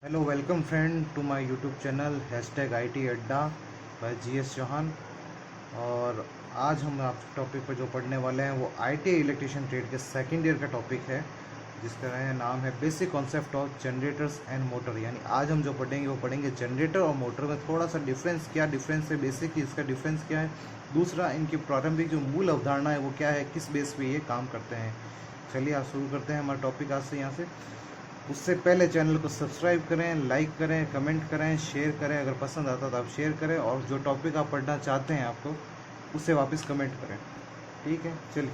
Hello welcome friend to my YouTube channel hashtag I T Adda by GS Chauhan. और आज हम आप टॉपिक पर जो पढ़ने वाले हैं वो IT इलेक्ट्रिशियन ट्रेड के सेकंड ईयर का टॉपिक है, जिसका नाम है basic concept of generators and motor. यानी आज हम जो पढ़ेंगे वो पढ़ेंगे जनरेटर और मोटर में थोड़ा सा डिफरेंस, क्या डिफरेंस है, बेसिक इसका डिफरेंस क्या है, दूसरा इनकी प्रारंभिक जो मूल अवधारणा है वो क्या है, किस बेस पे ये काम करते हैं। चलिए आज शुरू करते हैं हमारा टॉपिक आज से यहाँ से। उससे पहले चैनल को सब्सक्राइब करें, लाइक करें, कमेंट करें, शेयर करें। अगर पसंद आता तो आप शेयर करें, और जो टॉपिक आप पढ़ना चाहते हैं आपको उससे वापस कमेंट करें। ठीक है, चलिए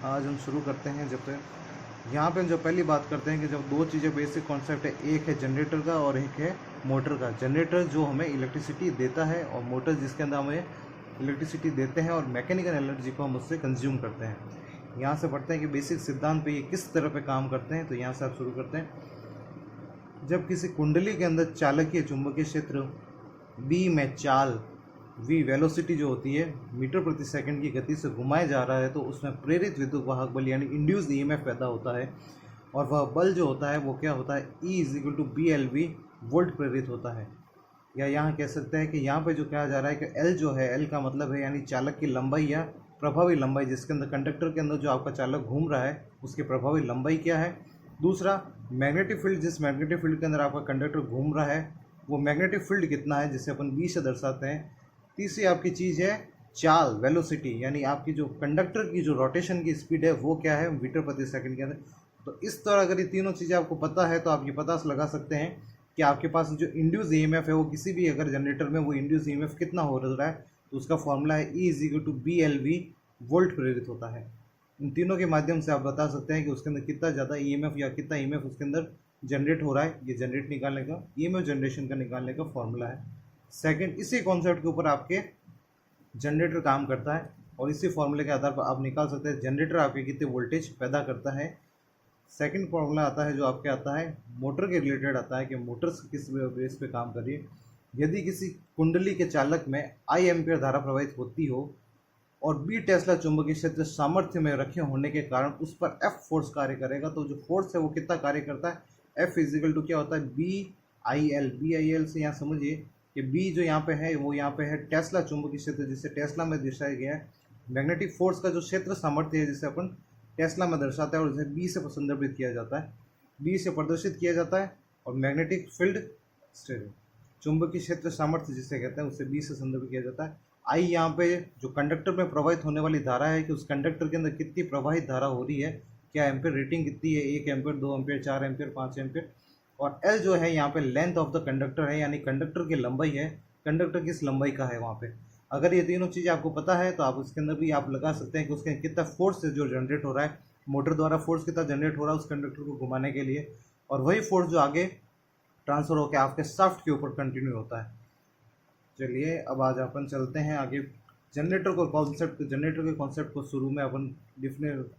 आज हम शुरू करते हैं। जब तक यहाँ पे हम जो पहली बात करते हैं कि जब दो चीज़ें बेसिक कॉन्सेप्ट है, एक है जनरेटर का और एक है मोटर का। जनरेटर जो हमें इलेक्ट्रिसिटी देता है और मोटर जिसके अंदर हमें इलेक्ट्रिसिटी देते हैं और मैकेनिकल एनर्जी को हम उससे कंज्यूम करते हैं। यहाँ से पढ़ते हैं कि बेसिक सिद्धांत पे ये किस तरह पे काम करते हैं। तो यहाँ से आप शुरू करते हैं। जब किसी कुंडली के अंदर चालकीय चुंबकीय क्षेत्र बी में चाल v वेलोसिटी जो होती है मीटर प्रति सेकंड की गति से घुमाया जा रहा है, तो उसमें प्रेरित विद्युत वाहक बल यानी इंड्यूस्ड ईएमएफ पैदा होता है। और वह बल जो होता है वो क्या होता है, E = BLV वोल्ट प्रेरित होता है। या यहाँ कह सकते हैं कि यहाँ पे जो कहा जा रहा है कि L जो है, L का मतलब है यानी चालक की लंबाई या प्रभावी लंबाई, जिसके अंदर कंडक्टर के अंदर जो आपका चालक घूम रहा है उसकी प्रभावी लंबाई क्या है। दूसरा मैग्नेटिक फील्ड, जिस मैग्नेटिक फील्ड के अंदर आपका कंडक्टर घूम रहा है वो मैग्नेटिक फील्ड कितना है, जिसे अपन B से दर्शाते हैं। तीसरी आपकी चीज़ है चाल, वेलोसिटी, यानी आपकी जो कंडक्टर की जो रोटेशन की स्पीड है वो क्या है, मीटर प्रति सेकंड के अंदर। तो इस तरह अगर ये तीनों चीज़ें आपको पता है तो आप ये पता लगा सकते हैं कि आपके पास जो इंड्यूस ईएमएफ है वो किसी भी अगर जनरेटर में वो इंड्यूस ईएमएफ कितना हो रहा है, तो उसका फॉर्मूला है E = BLV वोल्ट प्रेरित होता है। इन तीनों के माध्यम से आप बता सकते हैं कि उसके अंदर कितना ज़्यादा ईएमएफ या कितना ईएमएफ उसके अंदर जनरेट हो रहा है। ये जनरेट निकालने का, ईएमएफ जनरेशन का निकालने का फॉर्मूला है। सेकंड, इसी कॉन्सेप्ट के ऊपर आपके जनरेटर काम करता है और इसी फॉर्मूले के आधार पर आप निकाल सकते हैं जनरेटर आपके कितने वोल्टेज पैदा करता है। सेकंड फॉर्मूला आता है जो आपके आता है मोटर के रिलेटेड आता है कि मोटर्स किस बेस पे काम कर रही है। यदि किसी कुंडली के चालक में आई एम्पियर धारा प्रवाहित होती हो और बी टेस्ला चुंबकीय क्षेत्र सामर्थ्य में रखे होने के कारण उस पर एफ फोर्स कार्य करेगा, तो जो फोर्स है वो कितना कार्य करता है, एफ = क्या होता है, BIL से यहाँ समझिए कि बी जो यहाँ पे है वो यहाँ पे है टेस्ला चुंबकीय क्षेत्र, जिसे टेस्ला में दर्शाया गया है। मैग्नेटिक फोर्स का जो क्षेत्र सामर्थ्य है जिसे अपन टेस्ला में दर्शाता है और इसे बी से संदर्भित किया जाता है, बी से प्रदर्शित किया जाता है। और मैग्नेटिक फील्ड चुंबकीय क्षेत्र सामर्थ्य जिसे कहते हैं उसे बी से संदर्भित किया जाता है। आई यहाँ पे जो कंडक्टर में प्रवाहित होने वाली धारा है कि उस कंडक्टर के अंदर कितनी प्रवाहित धारा हो रही है, क्या एम्पियर रेटिंग कितनी है, 1 एम्पियर, 2 एम्पियर, 4 एम्पियर, 5 एम्पियर। और एल जो है यहाँ पे लेंथ ऑफ द कंडक्टर है, यानी कंडक्टर की लंबाई है, कंडक्टर किस लंबाई का है वहाँ पे। अगर ये तीनों चीज़ें आपको पता है तो आप उसके अंदर भी आप लगा सकते हैं कि उसके कितना फोर्स है जो जनरेट हो रहा है, मोटर द्वारा फोर्स कितना जनरेट हो रहा है उस कंडक्टर को घुमाने के लिए, और वही फोर्स जो आगे ट्रांसफर होकर आपके शाफ्ट के ऊपर कंटिन्यू होता है। चलिए अब आज अपन चलते हैं आगे। जनरेटर के कॉन्सेप्ट को शुरू में अपन डिफिनेट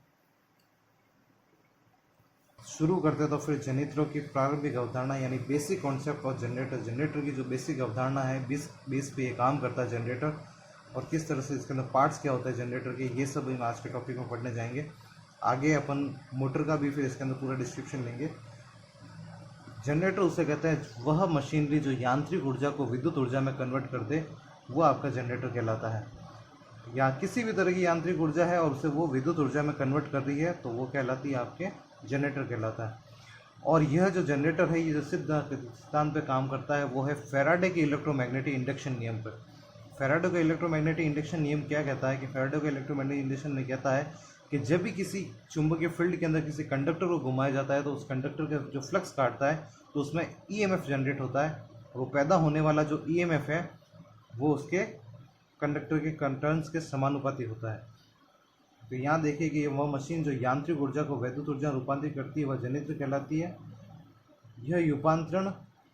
शुरू करते हैं। तो फिर जनरेटरों की प्रारंभिक अवधारणा यानी basic concept of generator, generator की जो बेसिक अवधारणा है, बेस पे ये काम करता है जनरेटर, और किस तरह से इसके अंदर पार्ट्स क्या होता है जनरेटर के, ये सब हम आज के टॉपिक में पढ़ने जाएंगे। आगे अपन मोटर का भी फिर इसके अंदर पूरा डिस्क्रिप्शन लेंगे। जनरेटर उसे कहते हैं वह मशीनरी जो यांत्रिक ऊर्जा को विद्युत ऊर्जा में कन्वर्ट कर दे, वो आपका जनरेटर कहलाता है। या किसी भी तरह की यांत्रिक ऊर्जा है और उसे वो विद्युत ऊर्जा में कन्वर्ट कर रही है तो वो कहलाती है आपके जनरेटर कहलाता है। और यह जो जनरेटर है ये जो सिद्धांत पे काम करता है वो है फैराडे के इलेक्ट्रोमैग्नेटिक इंडक्शन नियम पर। फैराडे का इलेक्ट्रोमैग्नेटिक इंडक्शन नियम क्या कहता है कि फैराडे का इलेक्ट्रोमैग्नेटिक इंडक्शन में कहता है कि जब भी किसी चुंबकीय फील्ड के अंदर किसी कंडक्टर को घुमाया जाता है तो उस कंडक्टर का जो फ्लक्स काटता है तो उसमें ईएमएफ जनरेट होता है, और वो पैदा होने वाला जो ईएमएफ है वो उसके कंडक्टर के टर्न्स के समानुपाती होता है। तो यहाँ देखिए कि वह मशीन जो यांत्रिक ऊर्जा को वैद्युत ऊर्जा रूपांतरित करती है वह जनरेटर कहलाती है। यह रूपांतरण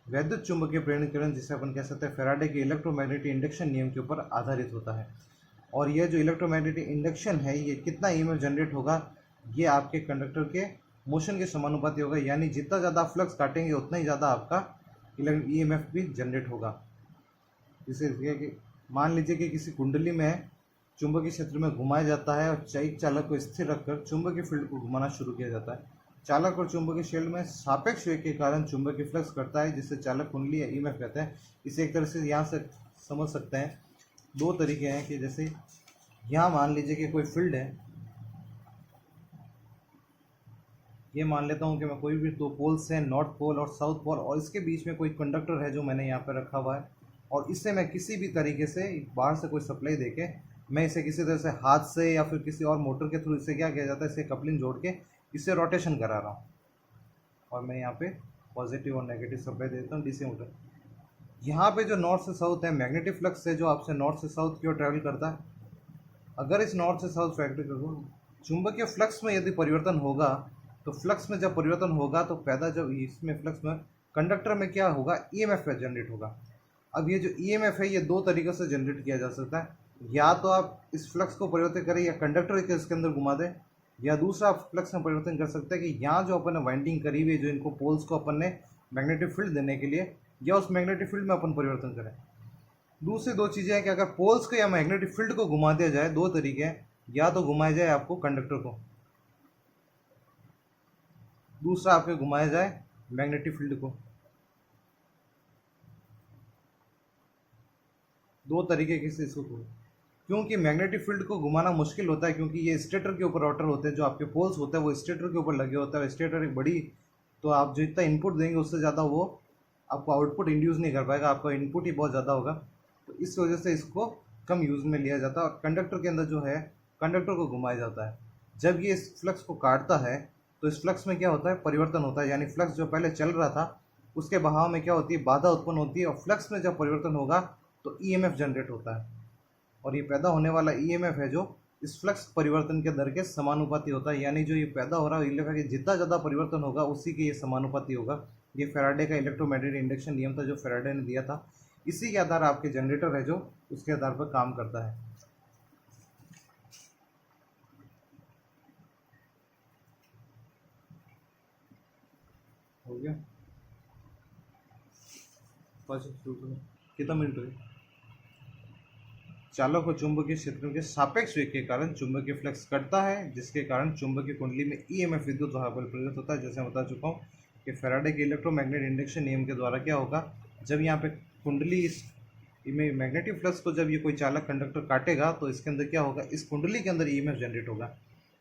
वैद्युत चुंबकीय प्रेरणीकरण जिसे अपन कह सकते हैं फैराडे के इलेक्ट्रोमैग्नेटिक इंडक्शन नियम के ऊपर आधारित होता है। और यह जो इलेक्ट्रोमैग्नेटिक इंडक्शन है ये कितना ईएमएफ जनरेट होगा, ये आपके कंडक्टर के मोशन के समानुपाती होगा, यानी जितना ज़्यादा फ्लक्स काटेंगे उतना ही ज़्यादा आपका ईएमएफ भी जनरेट होगा। जैसे कि मान लीजिए कि किसी कुंडली में चुंबकीय क्षेत्र में घुमाया जाता है और एक चालक को स्थिर रखकर चुंबकीय फील्ड को घुमाना शुरू किया जाता है, चालक और चुंबकीय शील्ड में सापेक्ष वेग के कारण चुंबकीय फ्लक्स करता है, जिससे चालक कुंडली या ईएमएफ कहते हैं। इसे एक तरह से यहाँ से समझ सकते हैं, दो तरीके हैं कि जैसे यहाँ मान लीजिए कि कोई फील्ड है, ये मान लेता हूँ कि मैं कोई भी दो पोल्स हैं, नॉर्थ पोल और साउथ पोल, और इसके बीच में कोई कंडक्टर है जो मैंने यहाँ पर रखा हुआ है, और इससे मैं किसी भी तरीके से बाहर से कोई सप्लाई देके मैं इसे किसी तरह से हाथ से या फिर किसी और मोटर के थ्रू इसे क्या किया जाता है, इसे कपलिंग जोड़ के इसे रोटेशन करा रहा हूँ, और मैं यहाँ पे पॉजिटिव और नेगेटिव सप्लाई देता हूँ डीसी मोटर। यहाँ पे जो नॉर्थ से साउथ है, मैग्नेटिक फ्लक्स है जो आपसे नॉर्थ से साउथ की ओर ट्रैवल करता है। अगर इस नॉर्थ से साउथ फैक्ट्री करूँ, चुंबकीय फ्लक्स में यदि परिवर्तन होगा, तो फ्लक्स में जब परिवर्तन होगा तो पैदा जब इसमें फ्लक्स में कंडक्टर में क्या होगा, ईएमएफ जनरेट होगा। अब ये जो ईएमएफ है ये दो तरीक़ों से जनरेट किया जा सकता है, या तो आप इस फ्लक्स को परिवर्तित करें या कंडक्टर के इसके अंदर घुमा दें, या दूसरा आप फ्लक्स में परिवर्तन कर सकते हैं कि यहाँ जो अपन ने वाइंडिंग करी हुई है, जो इनको पोल्स को अपन ने मैग्नेटिक फील्ड देने के लिए, या उस मैग्नेटिक फील्ड में अपन परिवर्तन करें। दूसरी दो चीज़ें हैं कि अगर पोल्स को या मैग्नेटिक फील्ड को घुमा दिया जाए, दो तरीके हैं, या तो घुमाया जाए आपको कंडक्टर को, दूसरा आपको घुमाया जाए मैग्नेटिक फील्ड को। दो तरीके से इसको, क्योंकि मैग्नेटिक फील्ड को घुमाना मुश्किल होता है, क्योंकि ये स्टेटर के ऊपर रोटर होते हैं, जो आपके पोल्स होते हैं वो स्टेटर के ऊपर लगे होते हैं। स्टेटर एक बड़ी, तो आप जो इतना इनपुट देंगे उससे ज़्यादा वो आपको आउटपुट इंड्यूस नहीं कर पाएगा, आपका इनपुट ही बहुत ज़्यादा होगा, तो इस वजह से इसको कम यूज़ में लिया जाता है। और कंडक्टर के अंदर जो है, कंडक्टर को घुमाया जाता है। जब ये इस फ्लक्स को काटता है तो इस फ्लक्स में क्या होता है, परिवर्तन होता है, यानी फ्लक्स जो पहले चल रहा था उसके बहाव में क्या होती है, बाधा उत्पन्न होती है, और फ्लक्स में जब परिवर्तन होगा तो ईएमएफ जनरेट होता है, और ये पैदा होने वाला ईएमएफ है जो इस फ्लक्स परिवर्तन के दर के समानुपाती होता है। यानी जो ये पैदा हो रहा है ईएमएफ के जितना ज़्यादा परिवर्तन होगा उसी के ये समानुपाती होगा। ये फैराडे का इलेक्ट्रोमैग्नेटिक इंडक्शन नियम था जो फैराडे ने दिया था। इसी के आधार आपके जनरेटर है जो उसके आधार पर काम करता है। हो गया, कितना मिनट हुए। चालक और चुंबकीय क्षेत्र के सापेक्ष वेग के कारण चुंबकीय फ्लक्स कटता है, जिसके कारण चुंबकीय कुंडली में ईएमएफ विद्युत धारा बल प्रेरित होता है। जैसे मैं बता चुका हूँ कि फैराडे के इलेक्ट्रोमैग्नेटिक इंडक्शन नियम के द्वारा क्या होगा, जब यहाँ पे कुंडली इस में मैग्नेटिक फ्लक्स को जब ये कोई चालक कंडक्टर काटेगा तो इसके अंदर क्या होगा, इस कुंडली के अंदर ईएमएफ जनरेट होगा,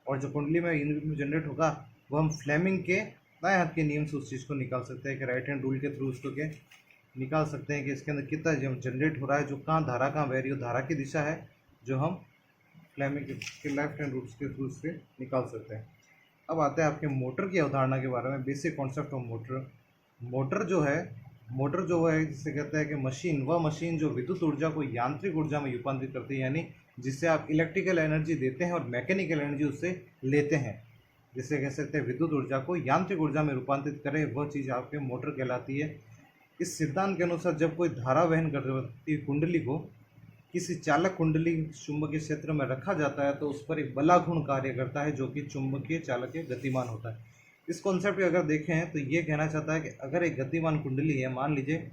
और जो कुंडली में ईएमएफ जनरेट होगा वो हम फ्लेमिंग के दाएं हाथ के नियम से उस चीज़ को निकाल सकते हैं कि राइट हैंड रूल के थ्रू उसको के निकाल सकते हैं कि इसके अंदर कितना जनरेट हो रहा है, जो कहाँ धारा कहाँ बह रही हो, धारा की दिशा है जो हम फ्लेमिंग के लेफ्ट हैंड रूल्स के थ्रू से निकाल सकते हैं। अब आते हैं आपके मोटर की अवधारणा के बारे में, basic concept of motor. Motor जो है जिसे कहते हैं कि मशीन, वह मशीन जो विद्युत ऊर्जा को यांत्रिक ऊर्जा में रूपांतरित करती है, यानी जिससे आप इलेक्ट्रिकल एनर्जी देते हैं और मैकेनिकल एनर्जी उससे लेते हैं, जिसे कह सकते हैं विद्युत ऊर्जा को यांत्रिक ऊर्जा में रूपांतरित करे, वह चीज़ आपके मोटर कहलाती है। इस सिद्धांत के अनुसार जब कोई धारा वहन करती कुंडली को किसी चालक कुंडली चुंबकीय क्षेत्र में रखा जाता है तो उस पर एक बलाघूर्ण कार्य करता है जो कि चुंबकीय चालक के गतिमान होता है। इस कॉन्सेप्ट को अगर देखें तो ये कहना चाहता है कि अगर एक गतिमान कुंडली है, मान लीजिए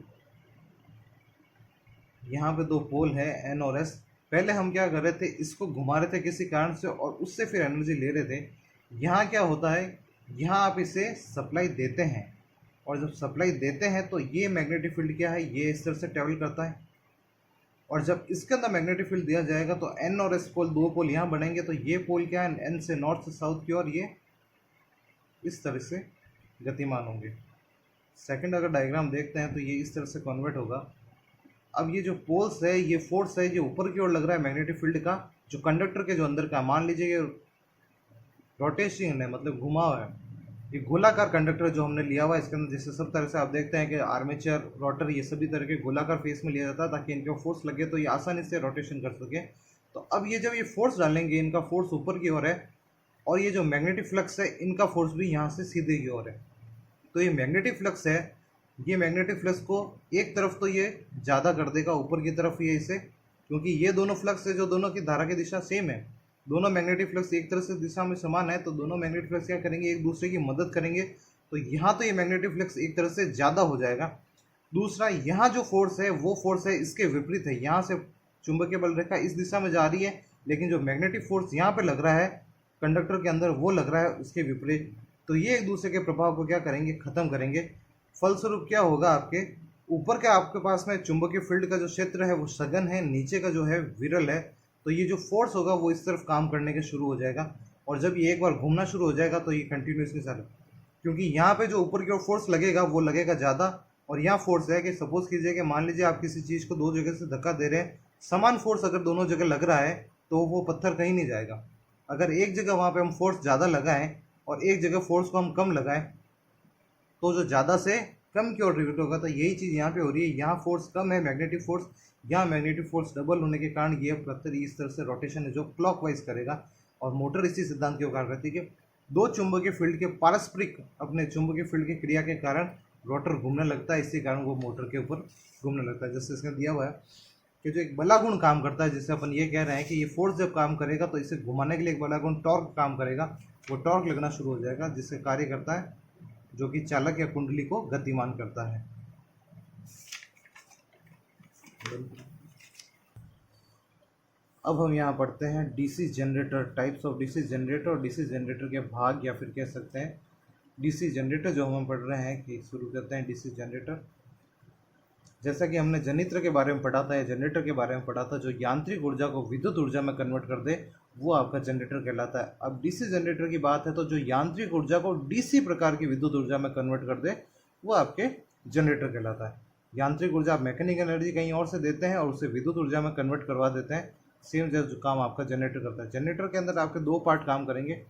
यहाँ पे दो पोल है एन और एस, पहले हम क्या कर रहे थे, इसको घुमा रहे थे किसी कारण से और उससे फिर एनर्जी ले रहे थे। यहाँ क्या होता है, यहाँ आप इसे सप्लाई देते हैं, और जब सप्लाई देते हैं तो ये मैग्नेटिक फील्ड क्या है, ये इस तरह से ट्रेवल करता है, और जब इसके अंदर मैग्नेटिक फील्ड दिया जाएगा तो एन और एस पोल, दो पोल यहाँ बनेंगे, तो ये पोल क्या है, एन से नॉर्थ से साउथ की ओर ये इस तरह से गतिमान होंगे। सेकंड अगर डायग्राम देखते हैं तो ये इस तरह से कन्वर्ट होगा। अब ये जो पोल्स है, ये फोर्स है जो ऊपर की ओर लग रहा है मैग्नेटिक फील्ड का, जो कंडक्टर के जो अंदर का, मान लीजिए ये रोटेशन है, मतलब घुमाव है, ये गोलाकार कंडक्टर जो हमने लिया हुआ है इसके अंदर, जैसे सब तरह से आप देखते हैं कि आर्मेचर, रोटर, ये सभी तरह के गोलाकार फेस में लिया जाता है ताकि इनका फोर्स लगे तो ये आसानी से रोटेशन कर सके। तो अब ये जब ये फोर्स डालेंगे, इनका फोर्स ऊपर की ओर है, और ये जो मैग्नेटिक फ्लक्स है इनका फोर्स भी यहाँ से सीधे की ओर है। तो ये मैग्नेटिक फ्लक्स है, ये मैग्नेटिक फ्लक्स को एक तरफ तो ये ज़्यादा कर देगा, ऊपर की तरफ ये इसे, क्योंकि ये दोनों फ्लक्स है जो दोनों की धारा की दिशा सेम है, दोनों मैग्नेटिक फ्लक्स एक तरह से दिशा में समान है, तो दोनों मैग्नेटिक फ्लक्स क्या करेंगे, एक दूसरे की मदद करेंगे। तो यहाँ तो ये मैग्नेटिक फ्लक्स एक तरह से ज़्यादा हो जाएगा। दूसरा, यहाँ जो फोर्स है वो फोर्स है इसके विपरीत है, यहाँ से चुंबकीय बल रेखा इस दिशा में जा रही है, लेकिन जो मैग्नेटिक फोर्स यहाँ पे लग रहा है कंडक्टर के अंदर वो लग रहा है उसके विपरीत। तो ये एक दूसरे के प्रभाव को क्या करेंगे, ख़त्म करेंगे। फलस्वरूप क्या होगा, आपके ऊपर के आपके पास में चुंबकीय फील्ड का जो क्षेत्र है वो सघन है, नीचे का जो है विरल है। तो ये जो फोर्स होगा वो इस तरफ काम करने के शुरू हो जाएगा, और जब ये एक बार घूमना शुरू हो जाएगा तो ये कंटिन्यूसली चल, क्योंकि यहाँ पे जो ऊपर की ओर फोर्स लगेगा वो लगेगा ज़्यादा, और यहाँ फोर्स है कि सपोज कीजिए कि मान लीजिए आप किसी चीज़ को दो जगह से धक्का दे रहे हैं, समान फोर्स अगर दोनों जगह लग रहा है तो वो पत्थर कहीं नहीं जाएगा। अगर एक जगह वहाँ पे हम फोर्स ज़्यादा लगाएं और एक जगह फोर्स को हम कम लगाएं, तो जो ज़्यादा से कम की ओर रिवर्ट होगा। तो यही चीज़ यहाँ पे हो रही है, यहाँ फोर्स कम है मैग्नेटिक फोर्स, यहाँ मैग्नेटिक फोर्स डबल होने के कारण ये पत्थर इस तरह से रोटेशन है जो क्लॉकवाइज करेगा। और मोटर इसी सिद्धांत के कार्य करती है कि दो चुंबकीय फील्ड के पारस्परिक अपने चुंबकीय फील्ड की क्रिया के कारण रोटर घूमने लगता है, इसी कारण वो मोटर के ऊपर घूमने लगता है। जैसे इसमें दिया हुआ है कि जो एक बला गुण काम करता है, जिससे अपन ये कह रहे हैं कि ये फोर्स जब काम करेगा तो इसे घुमाने के लिए एक बला गुण टॉर्क काम करेगा, वो टॉर्क लगना शुरू हो जाएगा, जिससे कार्य करता है जो कि चालक या कुंडली को गतिमान करता है। अब हम यहाँ पढ़ते हैं DC generator, types of DC generator और डीसी जनरेटर के भाग, या फिर कह सकते हैं डीसी जनरेटर जो हम पढ़ रहे हैं कि शुरू करते हैं डीसी जनरेटर। जैसा कि हमने जनित्र के बारे में पढ़ा था या जनरेटर के बारे में पढ़ा था, जो यांत्रिक ऊर्जा को विद्युत ऊर्जा में कन्वर्ट कर दे वो आपका जनरेटर कहलाता है। अब डीसी जनरेटर की बात है तो जो यांत्रिक ऊर्जा को डीसी प्रकार की विद्युत ऊर्जा में कन्वर्ट कर दे वो आपके जनरेटर कहलाता है। यांत्रिक ऊर्जा आप मैकेनिकल एनर्जी कहीं और से देते हैं और उसे विद्युत ऊर्जा में कन्वर्ट करवा देते हैं, सेम जो काम आपका जनरेटर करता है। जनरेटर के अंदर आपके दो पार्ट काम करेंगे।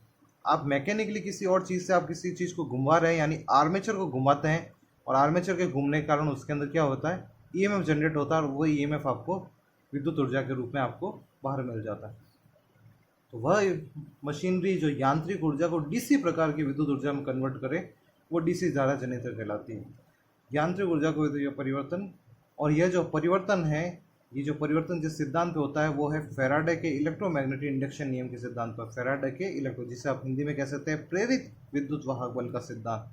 आप मैकेनिकली किसी और चीज़ से आप किसी चीज़ को घुमा रहे हैं, यानी आर्मेचर को घुमाते हैं, और आर्मेचर के घूमने के कारण उसके अंदर क्या होता है, ईएमएफ जनरेट होता है, और वो ईएमएफ आपको विद्युत ऊर्जा के रूप में आपको बाहर मिल जाता है। तो वह मशीनरी जो यांत्रिक ऊर्जा को डीसी प्रकार की विद्युत ऊर्जा में कन्वर्ट करे वो डीसी धारा जनरेटर कहलाती है। यांत्रिक ऊर्जा को परिवर्तन, और यह जो परिवर्तन है, ये जो परिवर्तन जिस सिद्धांत पे होता है वो है फैराडे के इलेक्ट्रोमैग्नेटिक इंडक्शन नियम के सिद्धांत पर। फैराडे के इलेक्ट्रो, जिसे आप हिंदी में कह सकते हैं प्रेरित विद्युत वाहक बल का सिद्धांत,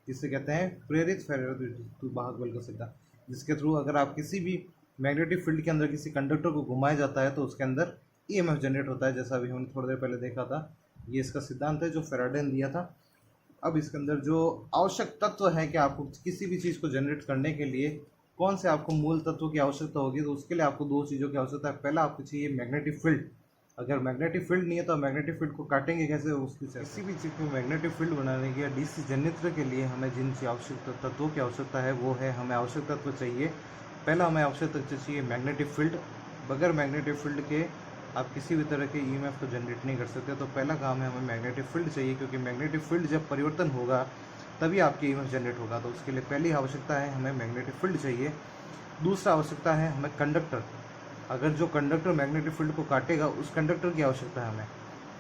जिसे कहते हैं प्रेरित फैराडे विद्युत वाहक बल का सिद्धांत, जिसके थ्रू अगर आप किसी भी मैग्नेटिक फील्ड के अंदर किसी कंडक्टर को घुमाया जाता है तो उसके अंदर ईएमएफ जनरेट होता है, जैसा अभी हमने थोड़ी देर पहले देखा था। ये इसका सिद्धांत है जो फैराडे ने दिया था। अब इसके अंदर जो आवश्यक तत्व है कि आपको किसी भी चीज़ को जनरेट करने के लिए कौन से आपको मूल तत्वों की आवश्यकता होगी, तो उसके लिए आपको दो चीज़ों की आवश्यकता है। पहला आपको चाहिए मैग्नेटिक फील्ड। अगर मैग्नेटिक फील्ड नहीं है तो मैग्नेटिक फील्ड को काटेंगे कैसे, उसकी किसी भी चीज़ को मैग्नेटिक फील्ड बनाने के या डीसी जनरेटर के लिए हमें जिन आवश्यक तत्वों की आवश्यकता है वो है, हमें आवश्यक तत्व चाहिए। पहला हमें आवश्यक तत्व चाहिए मैग्नेटिक फील्ड। बगैर मैग्नेटिक फील्ड के आप किसी भी तरह के ईएमएफ को जनरेट नहीं कर सकते। तो पहला काम है हमें मैग्नेटिक फील्ड चाहिए, क्योंकि मैग्नेटिक फील्ड जब परिवर्तन होगा तभी आपके ईएमएफ जनरेट होगा। तो उसके लिए पहली आवश्यकता है हमें मैग्नेटिक फील्ड चाहिए। दूसरा आवश्यकता है हमें कंडक्टर। अगर जो कंडक्टर मैग्नेटिक फील्ड को काटेगा उस कंडक्टर की आवश्यकता है हमें।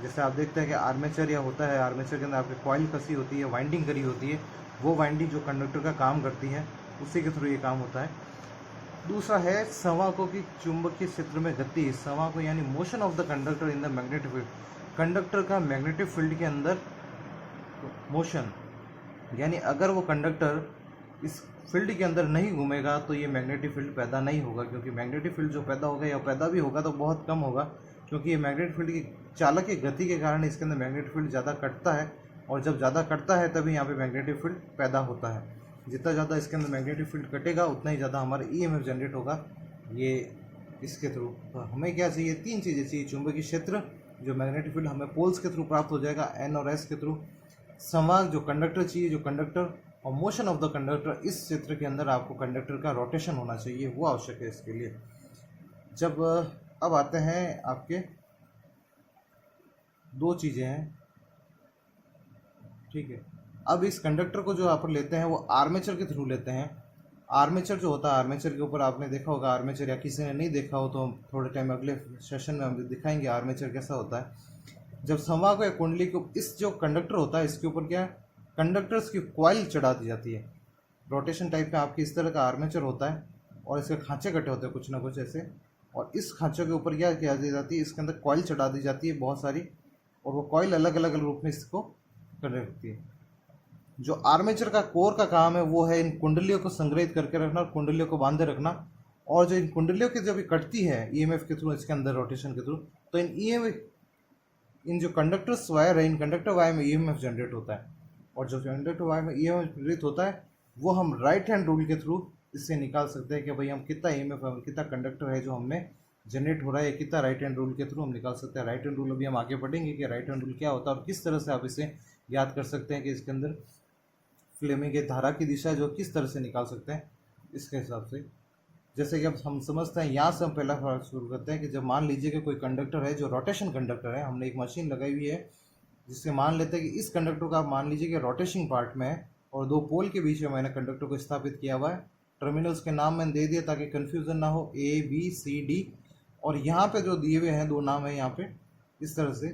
जैसे आप देखते हैं कि आर्मेचर या होता है, आर्मेचर के अंदर आपकी कॉइल कसी होती है, वाइंडिंग करी होती है, वो वाइंडिंग जो कंडक्टर का काम करती है उसी के थ्रू ये काम होता है। दूसरा है संवाहकों की चुंबकीय क्षेत्र में गति। संवाहकों यानी motion of the conductor in the magnetic field. Conductor का मैग्नेटिक फील्ड के अंदर मोशन, यानी अगर वो कंडक्टर इस फील्ड के अंदर नहीं घूमेगा तो ये मैग्नेटिक फील्ड पैदा नहीं होगा, क्योंकि मैग्नेटिक फील्ड जो पैदा होगा या पैदा भी होगा तो बहुत कम होगा, क्योंकि ये मैग्नेटिक फील्ड की चालक की गति के कारण इसके अंदर मैग्नेटिक फील्ड ज़्यादा कटता है, और जब ज़्यादा कटता है तभी यहाँ पे मैग्नेटिक फील्ड पैदा होता है। जितना ज़्यादा इसके अंदर मैग्नेटिक फील्ड कटेगा उतना ही ज़्यादा हमारा ईएमएफ जनरेट होगा ये इसके थ्रू। तो हमें क्या चाहिए, तीन चीज़ें चाहिए। चुंबकीय क्षेत्र जो मैग्नेटिक फील्ड हमें पोल्स के थ्रू प्राप्त हो जाएगा, एन और एस के थ्रू। संवाहक जो कंडक्टर चाहिए, जो कंडक्टर, और मोशन ऑफ द कंडक्टर। इस क्षेत्र के अंदर आपको कंडक्टर का रोटेशन होना चाहिए, वो आवश्यक है इसके लिए। जब अब आते हैं आपके दो चीज़ें हैं, ठीक है। अब इस कंडक्टर को जो आप लेते हैं वो आर्मेचर के थ्रू लेते हैं। आर्मेचर जो होता है, आर्मेचर के ऊपर आपने देखा होगा आर्मेचर, या किसी ने नहीं देखा हो तो थोड़े टाइम अगले सेशन में हम दिखाएंगे आर्मेचर कैसा होता है। जब संवाहक या कुंडली को इस जो कंडक्टर होता है इसके ऊपर क्या है, कंडक्टर्स की कॉइल चढ़ा दी जाती है। रोटेशन टाइप का आपकी इस तरह का आर्मेचर होता है और इसके खांचे कटे होते हैं कुछ ना कुछ ऐसे, और इस खांचों के ऊपर क्या किया दी जाती है, इसके अंदर कॉइल चढ़ा दी जाती है बहुत सारी, और वो कॉइल अलग अलग रूप में इसको कर रखती है। जो आर्मेचर का कोर का काम है वो है इन कुंडलियों को संग्रहित करके रखना और कुंडलियों को बांधे रखना। और जो इन कुंडलियों की जब भी कटती है ईएमएफ के थ्रू, इसके अंदर रोटेशन के थ्रू, तो इन जो कंडक्टर्स वायर है, इन कंडक्टर वायर में ईएमएफ जनरेट होता है। और जो इंडक्टिव वायर में ईएमएफ प्रेरित होता है वो हम राइट हैंड रूल के थ्रू इससे निकाल सकते हैं कि भाई हम कितना ईएमएफ कितना कंडक्टर है जो हमने जनरेट हो रहा है, कितना राइट हैंड रूल के थ्रू हम निकाल सकते हैं। राइट हैंड रूल अभी हम आगे पढ़ेंगे कि राइट हैंड रूल क्या होता है और किस तरह से आप इसे याद कर सकते हैं कि इसके अंदर फ्लेमिंग के धारा की दिशा जो किस तरह से निकाल सकते हैं इसके हिसाब से। जैसे कि अब हम समझते हैं, यहाँ से हम पहला सवाल शुरू करते हैं कि जब मान लीजिए कि कोई कंडक्टर है जो रोटेशन कंडक्टर है, हमने एक मशीन लगाई हुई है जिससे मान लेते हैं कि इस कंडक्टर का आप मान लीजिए कि रोटेशन पार्ट में है और दो पोल के बीच में मैंने कंडक्टर को स्थापित किया हुआ है। टर्मिनल्स के नाम मैंने दे दिए ताकि कन्फ्यूज़न ना हो, ए बी सी डी। और यहाँ पे जो दिए हुए हैं दो नाम है यहाँ पे इस तरह से,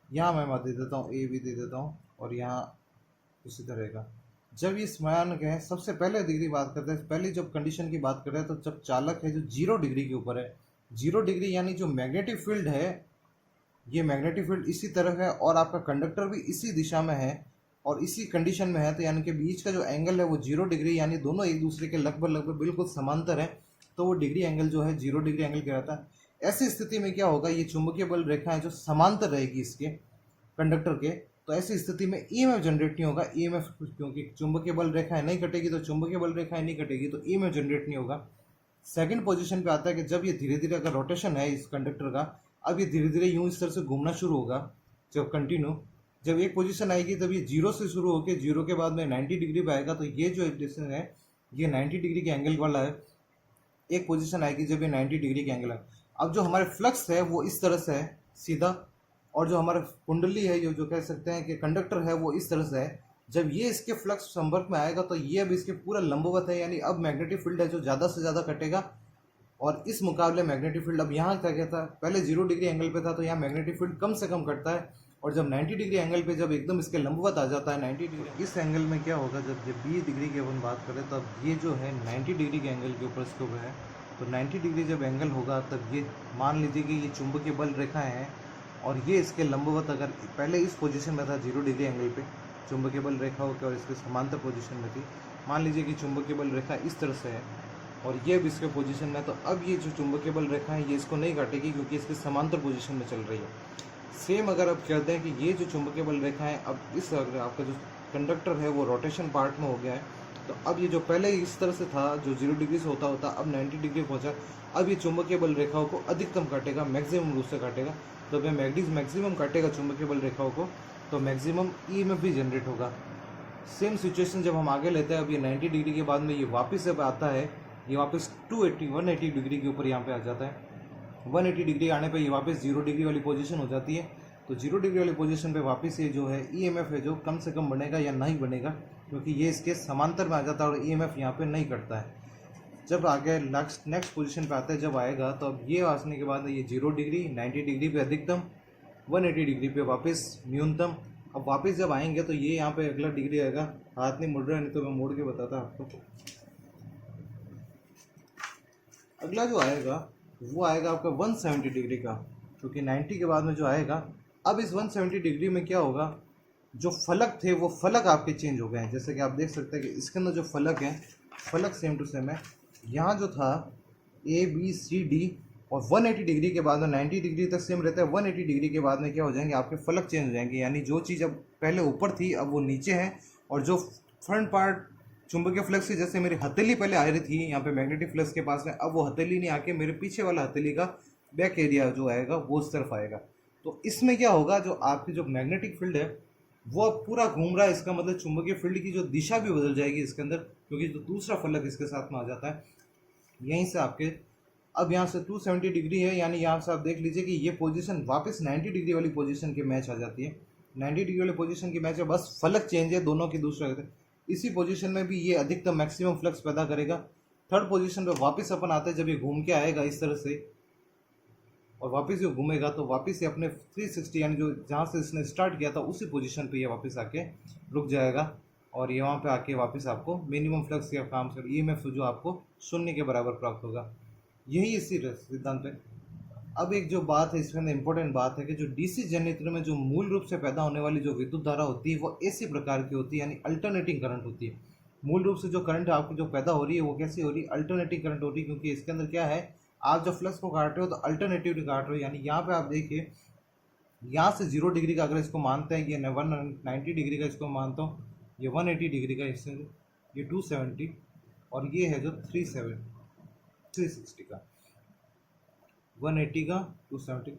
यहाँ मैं दे देता हूँ ए बी दे देता हूँ और यहाँ उसी तरह का। जब इस मान के सबसे पहले डिग्री बात करते हैं, पहली जब कंडीशन की बात कर रहे हैं तो जब चालक है जो 0 डिग्री के ऊपर है, 0 डिग्री यानी जो मैग्नेटिक फील्ड है, ये मैग्नेटिक फील्ड इसी तरह है और आपका कंडक्टर भी इसी दिशा में है और इसी कंडीशन में है, तो यानी कि बीच का जो एंगल है वो 0 डिग्री, यानी दोनों एक दूसरे के लगभग बिल्कुल समांतर है, तो वो डिग्री एंगल जो है 0 डिग्री एंगल कहलाता है। ऐसी स्थिति में क्या होगा, ये चुंबकीय बल रेखाएं जो समांतर रहेगी इसके कंडक्टर के, तो ऐसी स्थिति में ईएमएफ जनरेट नहीं होगा। ईएमएफ क्योंकि चुंबकीय बल रेखाएं नहीं कटेगी तो चुंबकीय बल रेखाएं नहीं कटेगी तो ईएमएफ जनरेट नहीं होगा। सेकंड पोजीशन पे आता है कि जब ये धीरे धीरे अगर रोटेशन है इस कंडक्टर का, अब ये धीरे धीरे यूं इस तरह से घूमना शुरू होगा जब कंटिन्यू, जब एक पोजीशन आएगी तब ये 0 से शुरू होकर 0 के बाद में 90 डिग्री पे आएगा, तो ये जो डिस्टेंस है ये 90 डिग्री के एंगल वाला है। एक पोजीशन आएगी जब ये 90 डिग्री के एंगल है। अब जो हमारे फ्लक्स है वो इस तरह से है सीधा, और जो हमारा कुंडली है जो कह सकते हैं कि कंडक्टर है वो इस तरह से है। जब ये इसके फ्लक्स संपर्क में आएगा तो ये अब इसके पूरा लंबवत है, यानी अब मैग्नेटिक फील्ड है जो ज़्यादा से ज़्यादा कटेगा। और इस मुकाबले मैग्नेटिक फील्ड अब यहाँ क्या कहता है, पहले 0 डिग्री एंगल पे था तो यहाँ मैग्नेटिक फील्ड कम से कम कटता है, और जब 90 डिग्री एंगल पे जब एकदम इसके लंबवत आ जाता है 90 डिग्री, इस एंगल में क्या होगा, जब 20 डिग्री की अपन बात करें तब ये जो है 90 डिग्री के एंगल के ऊपर इसके ऊपर है, तो 90 डिग्री जब एंगल होगा तब ये मान लीजिए कि ये चुंबकीय बल रेखाएं हैं और ये इसके लंबवत अगर पहले इस पोजीशन में था 0 डिग्री एंगल पे चुंबकीय बल रेखा होकर और इसके समांतर पोजीशन में थी, मान लीजिए कि चुंबकीय बल रेखा इस तरह से है और ये भी इसके पोजीशन में, तो अब ये जो चुंबकीय बल रेखा है ये इसको नहीं काटेगी क्योंकि इसके समांतर पोजीशन में चल रही है। सेम अगर आप कहते हैं कि ये जो चुंबकीय बल रेखा है अब इस आपका जो कंडक्टर है वो रोटेशन पार्ट में हो गया है, तो अब ये जो पहले इस तरह से था जो 0 डिग्री से होता होता अब 90 डिग्री पहुंचा, अब ये चुंबकीय बल रेखाओं को अधिकतम काटेगा, मैक्सिमम रूप से काटेगा। तो जब मैक्सिमम काटेगा चुंबकीय बल रेखाओं को तो मैक्सिमम ईएमएफ भी जनरेट होगा। सेम सिचुएशन जब हम आगे लेते हैं, अब ये 90 डिग्री के बाद में ये वापस अब आता है, ये वापस 180 डिग्री के ऊपर यहाँ पे आ जाता है। 180 डिग्री आने पे ये वापस 0 डिग्री वाली पोजीशन हो जाती है, तो 0 डिग्री वाली पोजीशन पे वापस ये जो है ईएमएफ है जो कम से कम बनेगा या नहीं बनेगा, क्योंकि ये इसके समांतर में आ जाता है और ईएमएफ यहाँ पे नहीं कटता है। जब आगे नेक्स्ट पोजीशन पे आता है जब आएगा, तो अब ये आने के बाद ये 0 डिग्री, 90 डिग्री पे अधिकतम, 180 डिग्री पे वापस न्यूनतम। अब वापस जब आएंगे तो ये यहाँ पे अगला डिग्री आएगा, हाथ नहीं मुड़ रहा है नहीं तो मैं मोड़ के बताता आपको। अगला जो आएगा वो आएगा आपका 170 डिग्री का, क्योंकि 90 के बाद में जो आएगा, अब इस 170 डिग्री में क्या होगा, जो फलक थे वो फलक आपके चेंज हो गए हैं। जैसे कि आप देख सकते हैं कि इसके अंदर जो फलक है, फलक सेम टू सेम है। यहाँ जो था ए बी सी डी और 180 डिग्री के बाद में 90 डिग्री तक सेम रहता है, 180 डिग्री के बाद में क्या हो जाएंगे, आपके फलक चेंज हो जाएंगे, यानी जो चीज़ अब पहले ऊपर थी अब वो नीचे है, और जो फ्रंट पार्ट चुंबकीय फ्लक्स की, जैसे मेरी हथेली पहले आ रही थी यहाँ पे मैग्नेटिक फ्लक्स के पास में, अब वो हथेली नहीं आके मेरे पीछे वाला हथेली का बैक एरिया जो आएगा वो उस तरफ आएगा। तो इसमें क्या होगा, जो आपकी जो मैग्नेटिक फील्ड है वो अब पूरा घूम रहा है, इसका मतलब चुंबकीय फील्ड की जो दिशा भी बदल जाएगी इसके अंदर, क्योंकि जो दूसरा फलक इसके साथ में आ जाता है। यहीं से आपके अब यहाँ से 270 डिग्री है, यानी यहाँ से आप देख लीजिए कि ये पोजीशन वापस 90 डिग्री वाली पोजीशन के मैच आ जाती है। 90 डिग्री वाली पोजीशन की मैच है, बस फलक चेंज है दोनों की दूसरा। इसी पोजीशन में भी ये अधिकतम मैक्सिमम फ्लक्स पैदा करेगा। थर्ड पोजीशन पे वापस अपन आते हैं, जब ये घूम के आएगा इस तरह से और वापस ये घूमेगा तो वापस ये अपने 360 यानी जो जहाँ से इसने स्टार्ट किया था उसी पोजीशन पे ये वापस आके रुक जाएगा, और ये वहाँ पे आके वापस आपको मिनिमम फ्लक्स का काम कर ईएमएफ जो आपको 0 के बराबर प्राप्त होगा। यही इसी सिद्धांत पे। अब एक जो बात है इसमें इंपॉर्टेंट बात है कि जो डीसी जनरेटर में जो मूल रूप से पैदा होने वाली जो विद्युत धारा होती है वो ऐसी प्रकार की होती है, यानी अल्टरनेटिंग करंट होती है। मूल रूप से जो करंट आपकी जो पैदा हो रही है वो कैसी हो रही है, अल्टरनेटिंग करंट हो रही है, क्योंकि इसके अंदर क्या है, आप जब फ्लक्स को काट रहे हो तो अल्टरनेटिव काट रहे हो। यानी यहाँ पे आप देखिए, यहाँ से 0 डिग्री का अगर इसको मानते हैं, ये 190 डिग्री का इसको मानता हूँ, ये 180 डिग्री का, इससे ये 270 और ये है जो 360 का, 180 का 270।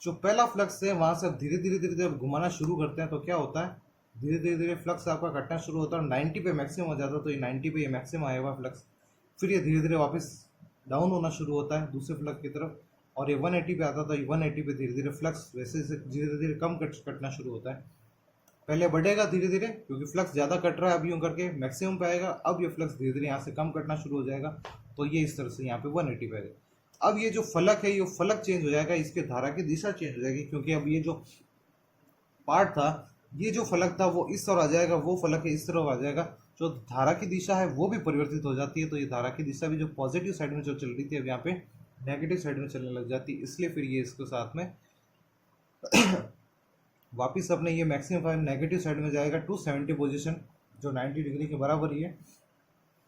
जो पहला फ्लक्स है वहाँ से अब धीरे धीरे धीरे धीरे घुमाना शुरू करते हैं तो क्या होता है, धीरे धीरे धीरे फ्लक्स आपका कटना शुरू होता है, 90 पे मैक्सिमम हो जाता है, तो ये 90 पे ये मैक्सिमम आएगा फ्लक्स। फिर ये धीरे धीरे वापस डाउन होना शुरू होता है दूसरे फ्लक्स की तरफ, और ये 180 पे आता था, ये 180 पे धीरे धीरे फ्लक्स वैसे से धीरे धीरे कम कटना शुरू होता है। पहले बढ़ेगा धीरे धीरे क्योंकि फ्लक्स ज़्यादा कट रहा है, अब यूँ करके मैक्सिमम पे आएगा, अब ये फ्लक्स धीरे धीरे यहाँ से कम कटना शुरू हो जाएगा, तो ये इस तरह से यहाँ पे 180 पे आएगा। अब ये जो फलक है ये फलक चेंज हो जाएगा, इसके धारा की दिशा चेंज हो जाएगी, क्योंकि अब ये जो पार्ट था, ये जो फलक था वो इस तरफ आ जाएगा, वो फलक है इस तरफ आ जाएगा, जो धारा की दिशा है वो भी परिवर्तित हो जाती है। तो ये धारा की दिशा भी जो पॉजिटिव साइड में जो चल रही थी अब यहाँ पे नेगेटिव साइड में चलने लग जाती है, इसलिए फिर ये इसके साथ में वापिस अपने ये मैक्सिमम नेगेटिव साइड में जाएगा 270 पोजीशन जो 90 डिग्री के बराबर ही है,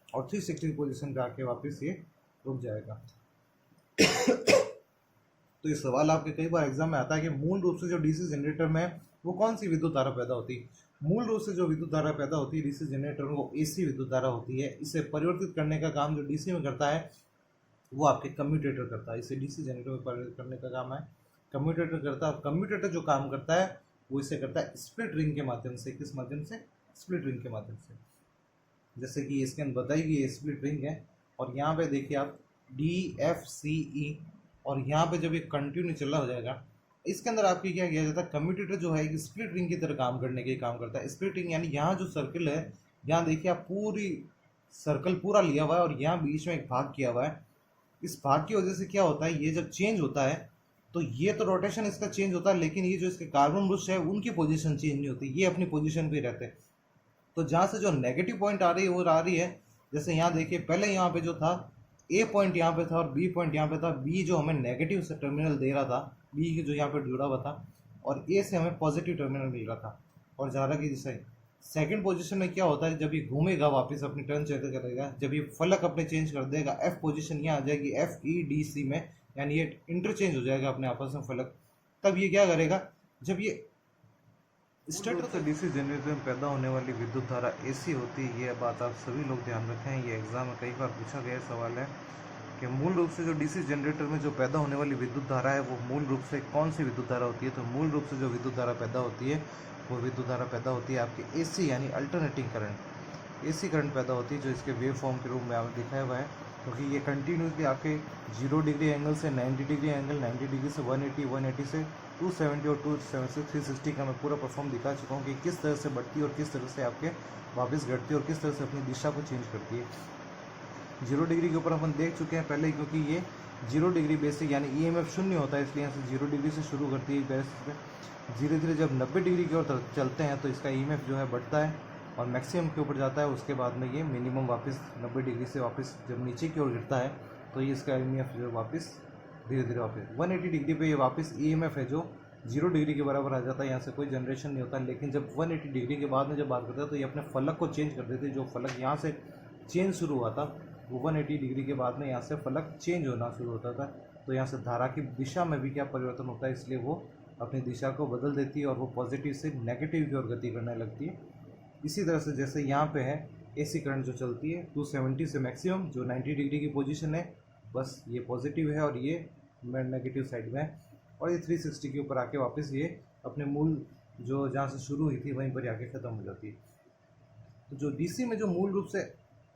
और 360 पोजीशन पे आके वापस ये रुक जाएगा। तो ये सवाल आपके कई बार एग्जाम में आता है कि मूल रूप से जो डीसी जनरेटर में वो कौन सी विद्युत धारा पैदा होती है। मूल रूप से जो विद्युत धारा पैदा होती है डीसी जनरेटर में वो एसी विद्युत धारा होती है। इसे परिवर्तित करने का काम जो डीसी में करता है वो आपके कम्यूटेटर करता है। इसे डीसी जनरेटर में परिवर्तित करने का काम है कम्यूटेटर करता है। कम्यूटेटर जो काम करता है वो इसे करता है स्प्लिट रिंग के माध्यम से। किस माध्यम से? स्प्लिट रिंग के माध्यम से। जैसे कि इसके अंदर बताई गई ये स्प्लिट रिंग है, और यहाँ पे देखिए आप DFCE, और यहाँ पे जब ये कंटिन्यू चल रहा हो जाएगा, इसके अंदर आपकी क्या किया जाता है, कम्यूटेटर जो है स्प्लिट रिंग की तरह काम करने के काम करता है। स्प्लिट रिंग यानी यहाँ जो सर्कल है, यहाँ देखिए आप पूरी सर्कल पूरा लिया हुआ है और यहाँ बीच में एक भाग किया हुआ है। इस भाग की वजह से क्या होता है, ये जब चेंज होता है तो ये तो रोटेशन इसका चेंज होता है, लेकिन ये जो इसके कार्बन ब्रश है उनकी पोजीशन चेंज नहीं होती, ये अपनी पोजीशन पे रहते हैं। तो जहाँ से जो नेगेटिव पॉइंट आ रही है वो आ रही है, जैसे यहाँ देखिए पहले यहाँ पे जो था ए पॉइंट यहाँ पे था और बी पॉइंट यहाँ पे था। बी जो हमें नेगेटिव से टर्मिनल दे रहा था, बी की जो यहाँ पे जुड़ा हुआ था, और ए से हमें पॉजिटिव टर्मिनल मिल रहा था। और जा रहा की दिशा सेकंड पोजीशन में क्या होता है, जब ये घूमेगा वापस अपनी टर्न चेंज करेगा, जब ये फलक अपने चेंज कर देगा, एफ पोजीशन यहाँ आ जाएगी FEDC में, यानी ये इंटरचेंज हो जाएगा अपने आपस में फलक। तब ये क्या करेगा, जब ये स्टार्टर से डीसी जनरेटर में पैदा होने वाली विद्युत धारा AC होती है। ये बात आप सभी लोग ध्यान रखें, ये एग्जाम में कई बार पूछा गया सवाल है कि मूल रूप से जो डीसी जनरेटर में जो पैदा होने वाली विद्युत धारा है वो मूल रूप से कौन सी विद्युत धारा होती है। तो मूल रूप से जो विद्युत धारा पैदा होती है वो विद्युत धारा पैदा होती है आपकी AC यानी अल्टरनेटिंग करंट। AC करंट पैदा होती है जो इसके वेव फॉर्म के रूप में आपने दिखाया हुआ है, क्योंकि ये कंटिन्यूसली आपके 0 डिग्री एंगल से 90 डिग्री एंगल, 90 डिग्री से 180, 180 से 270 और 270 से 360 का मैं पूरा परफॉर्म दिखा चुका हूँ कि किस तरह से बढ़ती है और किस तरह से आपके वापस घटती है और किस तरह से अपनी दिशा को चेंज करती है। 0 डिग्री के ऊपर अपन देख चुके हैं पहले, क्योंकि ये 0 डिग्री बेसिक यानी EMF शून्य होता है, इसलिए यहाँ से 0 डिग्री से शुरू करती है बेसिस पे। धीरे धीरे जब 90 डिग्री की ओर चलते हैं तो इसका EMF जो है बढ़ता है और मैक्सिमम के ऊपर जाता है। उसके बाद में ये मिनिमम वापस 90 डिग्री से वापस जब नीचे की ओर गिरता है तो ये इसका EMF जो है वापस धीरे धीरे वापस 180 डिग्री पे ये वापस EMF है जो 0 डिग्री के बराबर आ जाता है। यहाँ से कोई जनरेशन नहीं होता, लेकिन जब 180 डिग्री के बाद में जब बात करते हैं तो ये अपने फलक को चेंज कर देते हैं। जो फलक यहाँ से चेंज शुरू हुआ था वो 180 डिग्री के बाद में यहाँ से फलक चेंज होना शुरू होता था। तो यहाँ से धारा की दिशा में भी क्या परिवर्तन होता है, इसलिए वो अपनी दिशा को बदल देती है और वो पॉजिटिव से नेगेटिव की ओर गति करने लगती है। इसी तरह से जैसे यहाँ पे है AC करंट जो चलती है 270 से मैक्सिमम जो 90 डिग्री की पोजीशन है, बस ये पॉजिटिव है और ये नेगेटिव साइड में है, और ये 360 के ऊपर आके वापस ये अपने मूल जो जहाँ से शुरू हुई थी वहीं पर आके ख़त्म हो जाती है। तो जो DC में जो मूल रूप से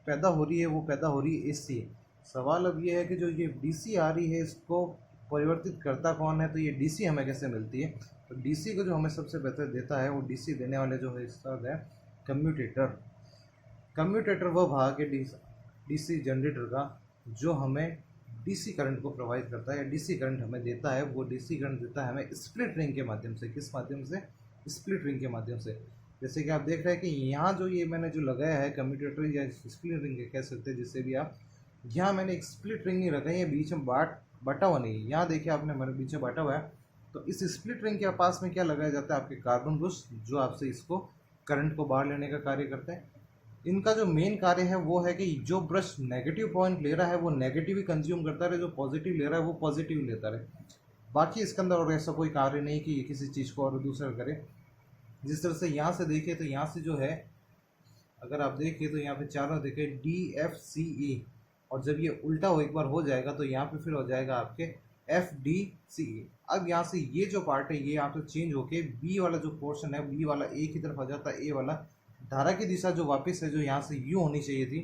पैदा हो रही है वो पैदा हो रही है AC। सवाल अब ये है कि जो ये DC आ रही है इसको परिवर्तित करता कौन है, तो ये DC हमें कैसे मिलती है। तो DC को जो हमें सबसे बेहतर देता है वो DC देने वाले जो है इसका है कम्यूटेटर। कम्यूटेटर वह भाग है DC जनरेटर का जो हमें DC करंट को प्रवाहित करता है या DC करंट हमें देता है। वो DC करंट देता है हमें स्प्लिट रिंग के माध्यम से। किस माध्यम से? स्प्लिट रिंग के माध्यम से। जैसे कि आप देख रहे हैं कि यहाँ जो ये मैंने जो लगाया है कम्यूटेटर या स्प्लिट रिंग कह सकते हैं, जिससे भी आप, यहाँ मैंने एक स्प्लिट रिंग नहीं रखा है, ये बीच में बटा हुआ नहीं है। यहाँ देखिए आपने मेरे बीच में बटा हुआ है। तो इस स्प्लिट रिंग के पास में क्या लगाया जाता है, आपके कार्बन ब्रश जो आपसे इसको करंट को बाहर लेने का कार्य करते हैं। इनका जो मेन कार्य है वो है कि जो ब्रश नेगेटिव पॉइंट ले रहा है वो नेगेटिव ही कंज्यूम करता रहे, जो पॉजिटिव ले रहा है वो पॉजिटिव लेता रहे। बाकी इसके अंदर और ऐसा कोई कार्य नहीं कि ये किसी चीज़ को और दूसरा करे। जिस तरह से यहाँ से देखें तो यहाँ से जो है अगर आप देखिए तो यहाँ पे चारों देखे DFCE, और जब ये उल्टा हो एक बार हो जाएगा तो यहाँ पे फिर हो जाएगा आपके FDCE। अब यहाँ से ये जो पार्ट है ये यहाँ पे चेंज होके बी वाला जो पोर्शन है, बी वाला ए की तरफ आ जाता है, ए वाला धारा की दिशा जो वापस है, जो यहाँ से यू होनी चाहिए थी,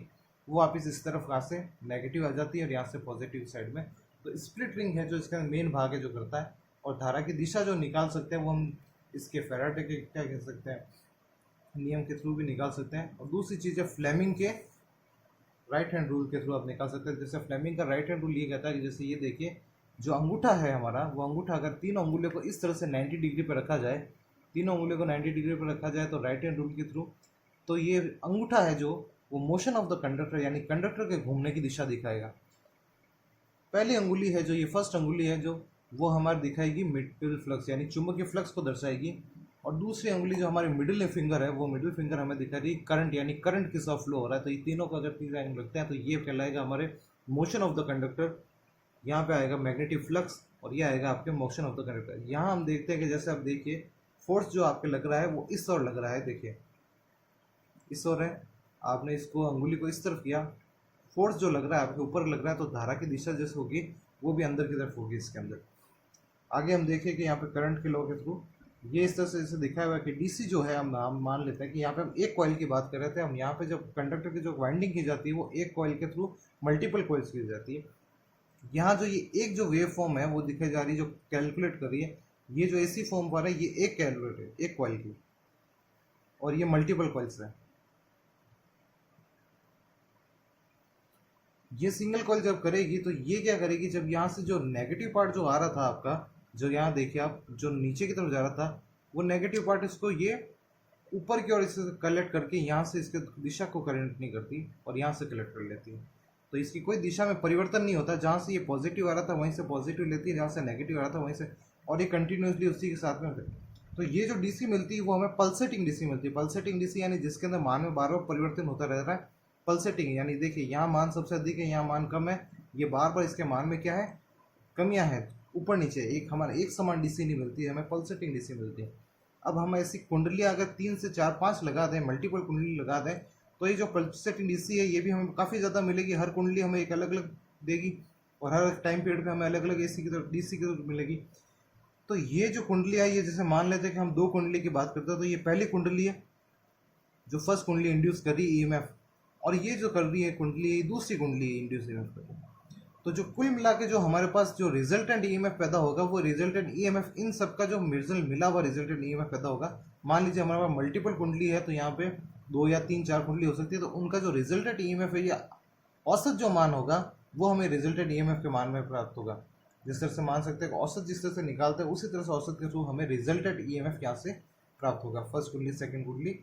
वो वापस इस तरफ यहाँ से नेगेटिव आ जाती है और यहाँ से पॉजिटिव साइड में। तो स्प्लिट रिंग है जो इसका मेन भाग है जो करता है, और धारा की दिशा जो निकाल सकते हैं वो हम इसके फेराडे के क्या कह सकते हैं नियम के थ्रू भी निकाल सकते हैं। और दूसरी चीज़ है फ्लेमिंग के राइट हैंड रूल के थ्रू आप निकाल सकते हैं। जैसे फ्लेमिंग का राइट हैंड रूल ये कहता है कि जैसे ये देखिए जो अंगूठा है हमारा, वो अंगूठा अगर तीनों अंगुलियों को इस तरह से 90 डिग्री पर रखा जाए, तीनों अंगुलियों को 90 डिग्री पर रखा जाए तो राइट हैंड रूल के थ्रू, तो ये अंगूठा है जो वो मोशन ऑफ द कंडक्टर यानी कंडक्टर के घूमने की दिशा दिखाएगा। पहली अंगुली है जो ये फर्स्ट अंगुली है जो वो हमारी दिखाएगी मिडिल फ्लक्स यानी चुंबकीय फ्लक्स को दर्शाएगी, और दूसरी अंगुली जो हमारी मिडिल फिंगर है वो मिडिल फिंगर हमें दिखाएगी करंट यानी करंट किसका फ्लो हो रहा है। तो ये तीनों को अगर तीन एंगल रखते हैं तो ये कहलाएगा हमारे मोशन ऑफ द कंडक्टर। यहाँ पे आएगा मैग्नेटिक फ्लक्स और ये आएगा आपके मोशन ऑफ द कंडक्टर। यहाँ हम देखते हैं कि जैसे आप देखिए फोर्स जो आपके लग रहा है वो इस ओर लग रहा है, देखिए इस ओर है, आपने इसको अंगुली को इस तरफ किया, फोर्स जो लग रहा है आपके ऊपर लग रहा है, तो धारा की दिशा जैसे होगी वो भी अंदर की तरफ होगी इसके अंदर। आगे हम देखिए कि यहाँ पे करंट के लॉ के थ्रू ये इस तरह से जैसे दिखाया हुआ है कि डीसी जो है हम मान लेते हैं कि यहाँ पे हम एक कॉइल की बात कर रहे थे, हम यहाँ पे जब कंडक्टर की जो वाइंडिंग की जाती है वो एक कॉइल के थ्रू मल्टीपल कॉइल्स की जाती है। यहाँ जो ये एक जो वेव फॉर्म है वो दिखाई जा रही है जो कैलकुलेट कर रही है, ये जो एसी फॉर्म पर है ये एक कैलकुलेट है एक कॉइल की, और ये मल्टीपल कॉइल्स है। ये सिंगल कॉइल जब करेगी तो ये क्या करेगी, जब यहाँ से जो नेगेटिव पार्ट जो आ रहा था आपका, जो यहाँ देखिए आप जो नीचे की तरफ जा रहा था, वो नेगेटिव पार्ट इसको ये ऊपर की ओर इससे कलेक्ट करके यहाँ से इसके दिशा को करेक्ट नहीं करती और यहाँ से कलेक्ट कर लेती है। तो इसकी कोई दिशा में परिवर्तन नहीं होता, जहाँ से ये पॉजिटिव आ रहा था वहीं से पॉजिटिव लेती है, जहाँ से नेगेटिव आ रहा था वहीं से, और ये कंटिन्यूसली उसी के साथ में होता है। तो ये जो डीसी मिलती है वो हमें पल्सेटिंग डीसी मिलती है। पल्सेटिंग डीसी यानी जिसके अंदर मान में बार बार परिवर्तन होता रहता है। पल्सेटिंग यानी देखिए यहाँ मान सबसे अधिक है, यहाँ मान कम है, ये बार बार इसके मान में क्या है कमियां हैं, ऊपर नीचे, एक हमारा एक समान डीसी नहीं मिलती है, हमें पल्सेटिंग डीसी मिलती है। अब हम ऐसी कुंडलियाँ अगर 3 से 4 5 लगा दें, मल्टीपल कुंडली लगा दें, तो ये जो पल्सेटिंग डीसी है ये भी हमें काफ़ी ज़्यादा मिलेगी। हर कुंडली हमें एक अलग अलग देगी और हर टाइम पीरियड पे हमें अलग अलग एसी की तरफ डीसी की तरफ मिलेगी। तो ये जो कुंडली है ये जैसे मान लेते हैं कि हम 2 कुंडली की बात करते हैं, तो ये पहली कुंडली है जो फर्स्ट कुंडली इंड्यूस कर रही है ईएमएफ, और ये जो कर रही है कुंडली दूसरी कुंडली इंड्यूस ईएमएफ कर रही है। तो जो कुल मिला के जो हमारे पास जो रिजल्टेंट ईएमएफ पैदा होगा वो रिजल्टेंट ईएमएफ इन सब का जो मिला हुआ रिजल्टेंट ईएमएफ पैदा होगा। मान लीजिए हमारे पास मल्टीपल कुंडली है तो यहाँ पे 2 या 3 4 कुंडली हो सकती है, तो उनका जो रिजल्टेंट ईएमएफ है या औसत जो मान होगा वो हमें रिजल्टेंट ईएमएफ के मान में प्राप्त होगा। जिस तरह से मान सकते हैं औसत जिस तरह से निकालते हैं उसी तरह से औसत के थ्रू हमें रिजल्टेंट ईएमएफ यहाँ से प्राप्त होगा। फर्स्ट कुंडली सेकंड कुंडली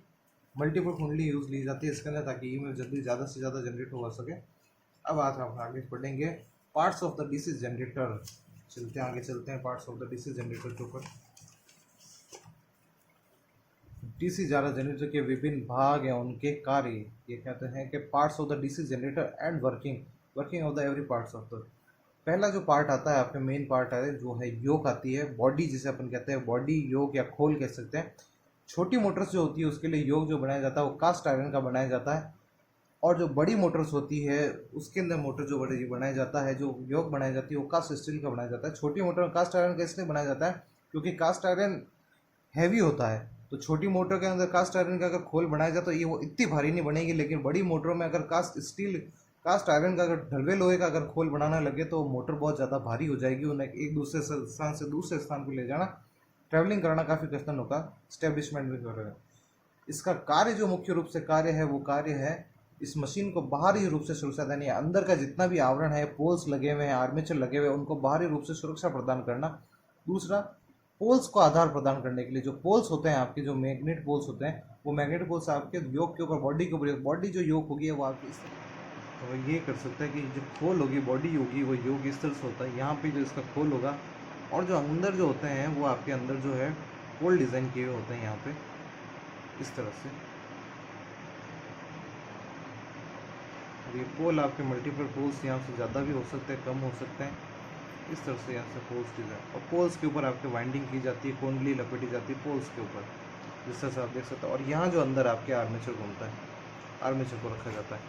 मल्टीपल कुंडली यूज ली जाती है इसके अंदर ताकि ईएमएफ जल्दी ज़्यादा से ज़्यादा जनरेट हो सके। अब आज हम आगे पढ़ेंगे parts of the DC generator. चलते हैं आगे, चलते हैं parts of the DC generator के ऊपर। डीसी ज़्यादा जनरेटर के विभिन्न भाग हैं, उनके कार्य ये कहते हैं कि parts of the DC generator and working of the every parts of the. पहला जो पार्ट आता है आपके मेन पार्ट है जो है योक आती है, बॉडी जिसे अपन कहते हैं, बॉडी योक या खोल कह सकते हैं। छोटी मोटर्स जो होती है उसके लिए योक जो बनाया जाता है वो कास्ट आयरन का बनाया जाता है, और जो बड़ी मोटर्स होती है उसके अंदर मोटर जो बड़ी बनाया जाता है, जो योक बनाई जाती है वो कास्ट स्टील का बनाया जाता है। छोटी मोटर में कास्ट आयरन का इसलिए बनाया जाता है क्योंकि कास्ट आयरन हैवी होता है, तो छोटी मोटर के अंदर कास्ट आयरन का अगर खोल बनाया जाए तो ये वो इतनी भारी नहीं बनेगी, लेकिन बड़ी मोटरों में अगर कास्ट आयरन का अगर ढलवे लोहे का अगर खोल बनाना लगे तो मोटर बहुत ज़्यादा भारी हो जाएगी, उन्हें एक दूसरे स्थान से दूसरे स्थान को ले जाना, ट्रैवलिंग करना काफ़ी कठिन होगा, स्टेब्लिशमेंट भी करेगा। इसका कार्य जो मुख्य रूप से कार्य है वो कार्य है इस मशीन को बाहरी रूप से सुरक्षा देनी है। अंदर का जितना भी आवरण है, पोल्स लगे हुए हैं, आर्मेचर लगे हुए हैं, उनको बाहरी रूप से सुरक्षा प्रदान करना। दूसरा, पोल्स को आधार प्रदान करने के लिए जो पोल्स होते हैं आपके, जो मैग्नेट पोल्स होते हैं, वो मैग्नेट पोल्स आपके योक के ऊपर, बॉडी के ऊपर, बॉडी जो योक होगी वो आपकी तो ये कर सकता है कि जो खोल होगी, बॉडी होगी, वो योग इस तरह से होता है। यहाँ पे जो इसका खोल होगा और जो अंदर जो होते हैं वो आपके अंदर जो है पोल डिज़ाइन किए हुए होते हैं यहाँ पे इस तरह से। ये पोल आपके मल्टीपल पोल्स यहाँ से ज़्यादा भी हो सकते हैं, कम हो सकते हैं, इस तरह से यहाँ से पोल्स डिज़ाइन, और पोल्स के ऊपर आपके वाइंडिंग की जाती है, कुंडली लपेटी जाती है पोल्स के ऊपर, जिस तरह से आप देख सकते हैं। और यहाँ जो अंदर आपके आर्मेचर घूमता है, आर्मेचर को रखा जाता है।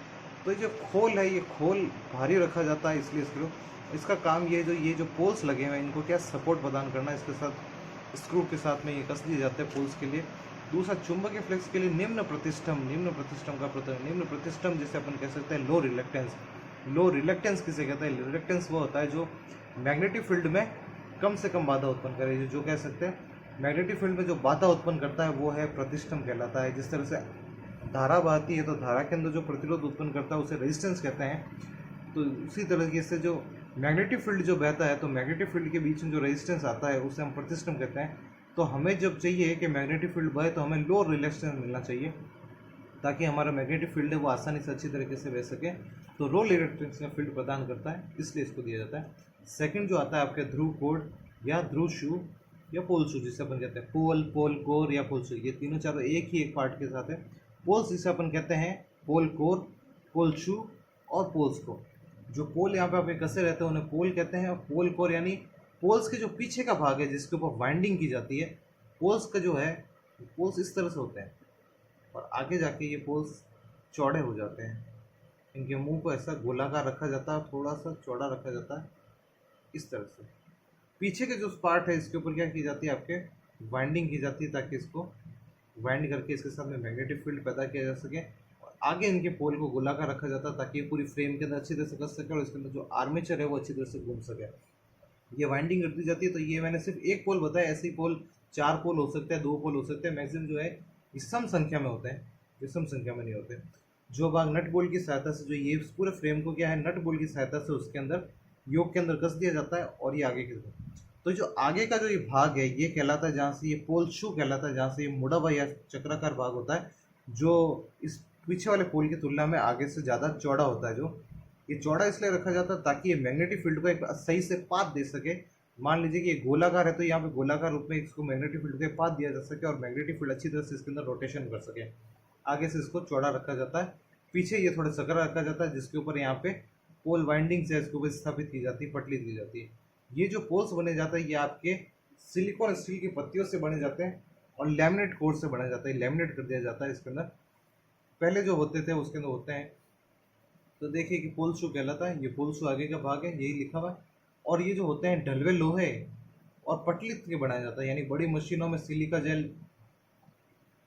तो ये जो खोल है, ये खोल भारी रखा जाता है, इसलिए इसका काम ये जो पोल्स लगे हुए हैं इनको क्या सपोर्ट प्रदान करना, इसके साथ स्क्रू के साथ में ये कस दिए जाते हैं पोल्स के लिए। दूसरा, चुंबकीय फ्लेक्स के लिए निम्न प्रतिष्ठम जिसे अपन कह सकते हैं लो रिलेक्टेंस। लो रिलेक्टेंस किसे कहते हैं? रिलेक्टेंस वो होता है जो मैग्नेटिक फील्ड में कम से कम बाधा उत्पन्न करे, जो कह सकते हैं मैग्नेटिक फील्ड में जो बाधा उत्पन्न करता है वो है प्रतिष्ठम कहलाता है। जिस तरह से धारा बहती है तो धारा के अंदर जो प्रतिरोध उत्पन्न करता है उसे रेजिस्टेंस कहते हैं। तो उसी तरीके से जो मैग्नेटिक फील्ड जो बहता है तो मैग्नेटिक फील्ड के बीच में जो रेजिस्टेंस आता है उसे हम प्रतिष्ठम कहते हैं। तो हमें जब चाहिए कि मैग्नेटिक फील्ड बहे तो हमें लो रिलेक्टेंस मिलना चाहिए ताकि हमारा मैग्नेटिक फील्ड है वो आसानी से अच्छी तरीके से बह सके। तो लो रिलेक्टेंस का फील्ड प्रदान करता है, इसलिए इसको दिया जाता है। सेकंड जो आता है आपके ध्रुव कोड या ध्रुव शू या पोल शू जिसे अपन कहते हैं, पोल कोर या पोल शू, ये तीनों चारों एक पार्ट के साथ है। पोल्स जिसे अपन कहते हैं पोल कोर, पोल शू और पोल्स को। जो पोल यहाँ पे आपके कसे रहते हैं उन्हें पोल कहते हैं, और पोल कोर यानी पोल्स के जो पीछे का भाग है जिसके ऊपर वाइंडिंग की जाती है। पोल्स का जो है, पोल्स इस तरह से होते हैं और आगे जाके ये पोल्स चौड़े हो जाते हैं। इनके मुंह को ऐसा गोलाकार रखा जाता है, थोड़ा सा चौड़ा रखा जाता है इस तरह से। पीछे के जो पार्ट है इसके ऊपर क्या की जाती है, आपके वाइंडिंग की जाती है ताकि इसको वाइंड करके इसके साथ में मैग्नेटिक फील्ड पैदा किया जा सके। और आगे इनके पोल को गोलाकार रखा जाता है ताकि ये पूरी फ्रेम के अंदर अच्छी तरह से कस सके और इसके अंदर जो आर्मेचर है वो अच्छी तरह से घूम सके। ये वाइंडिंग कर दी जाती है। तो ये मैंने सिर्फ एक पोल बताया, ऐसे ही पोल 4 पोल हो सकते हैं, 2 पोल हो सकते हैं, मैक्सिमम जो है ये सम संख्या में होते हैं, विषम संख्या में नहीं होते। जो भाग नट बोल्ट की सहायता से, जो ये पूरे फ्रेम को क्या है नट बोल्ट की सहायता से उसके अंदर योग के अंदर कस दिया जाता है और ये आगे की तरफ। तो जो आगे का जो ये भाग है ये कहलाता है, जहाँ से ये पोल शू कहलाता है, जहाँ से ये मुड़ा हुआ या चक्राकार भाग होता है जो इस पीछे वाले पोल की तुलना में आगे से ज़्यादा चौड़ा होता है। जो ये चौड़ा इसलिए रखा जाता है ताकि ये मैग्नेटिक फील्ड को एक सही से पाथ दे सके। मान लीजिए कि ये गोलाकार है तो यहाँ पे गोलाकार रूप में इसको मैग्नेटिक फील्ड को एक पाथ दिया जा सके और मैग्नेटिक फील्ड अच्छी तरह से इसके अंदर रोटेशन कर सके। आगे से इसको चौड़ा रखा जाता है, पीछे ये थोड़ा सकरा रखा जाता है जिसके ऊपर यहाँ पे पोल वाइंडिंग्स है इसके ऊपर स्थापित की जाती है, पटली दी जाती है। ये जो पोल्स बने जाते हैं ये आपके सिलिकॉन स्टील की पत्तियों से बने जाते हैं और लैमिनेट कोर से बना जाता है, लैमिनेट कर दिया जाता है इसके अंदर। पहले जो होते थे उसके अंदर होते हैं। तो देखिए कि पोल शू कहलाता है, ये पोल शू आगे का भाग है, यही लिखा हुआ है। और ये जो होते हैं ढलवे लोहे और पटली के बनाया जाता है, यानी बड़ी मशीनों में सिलिका जेल,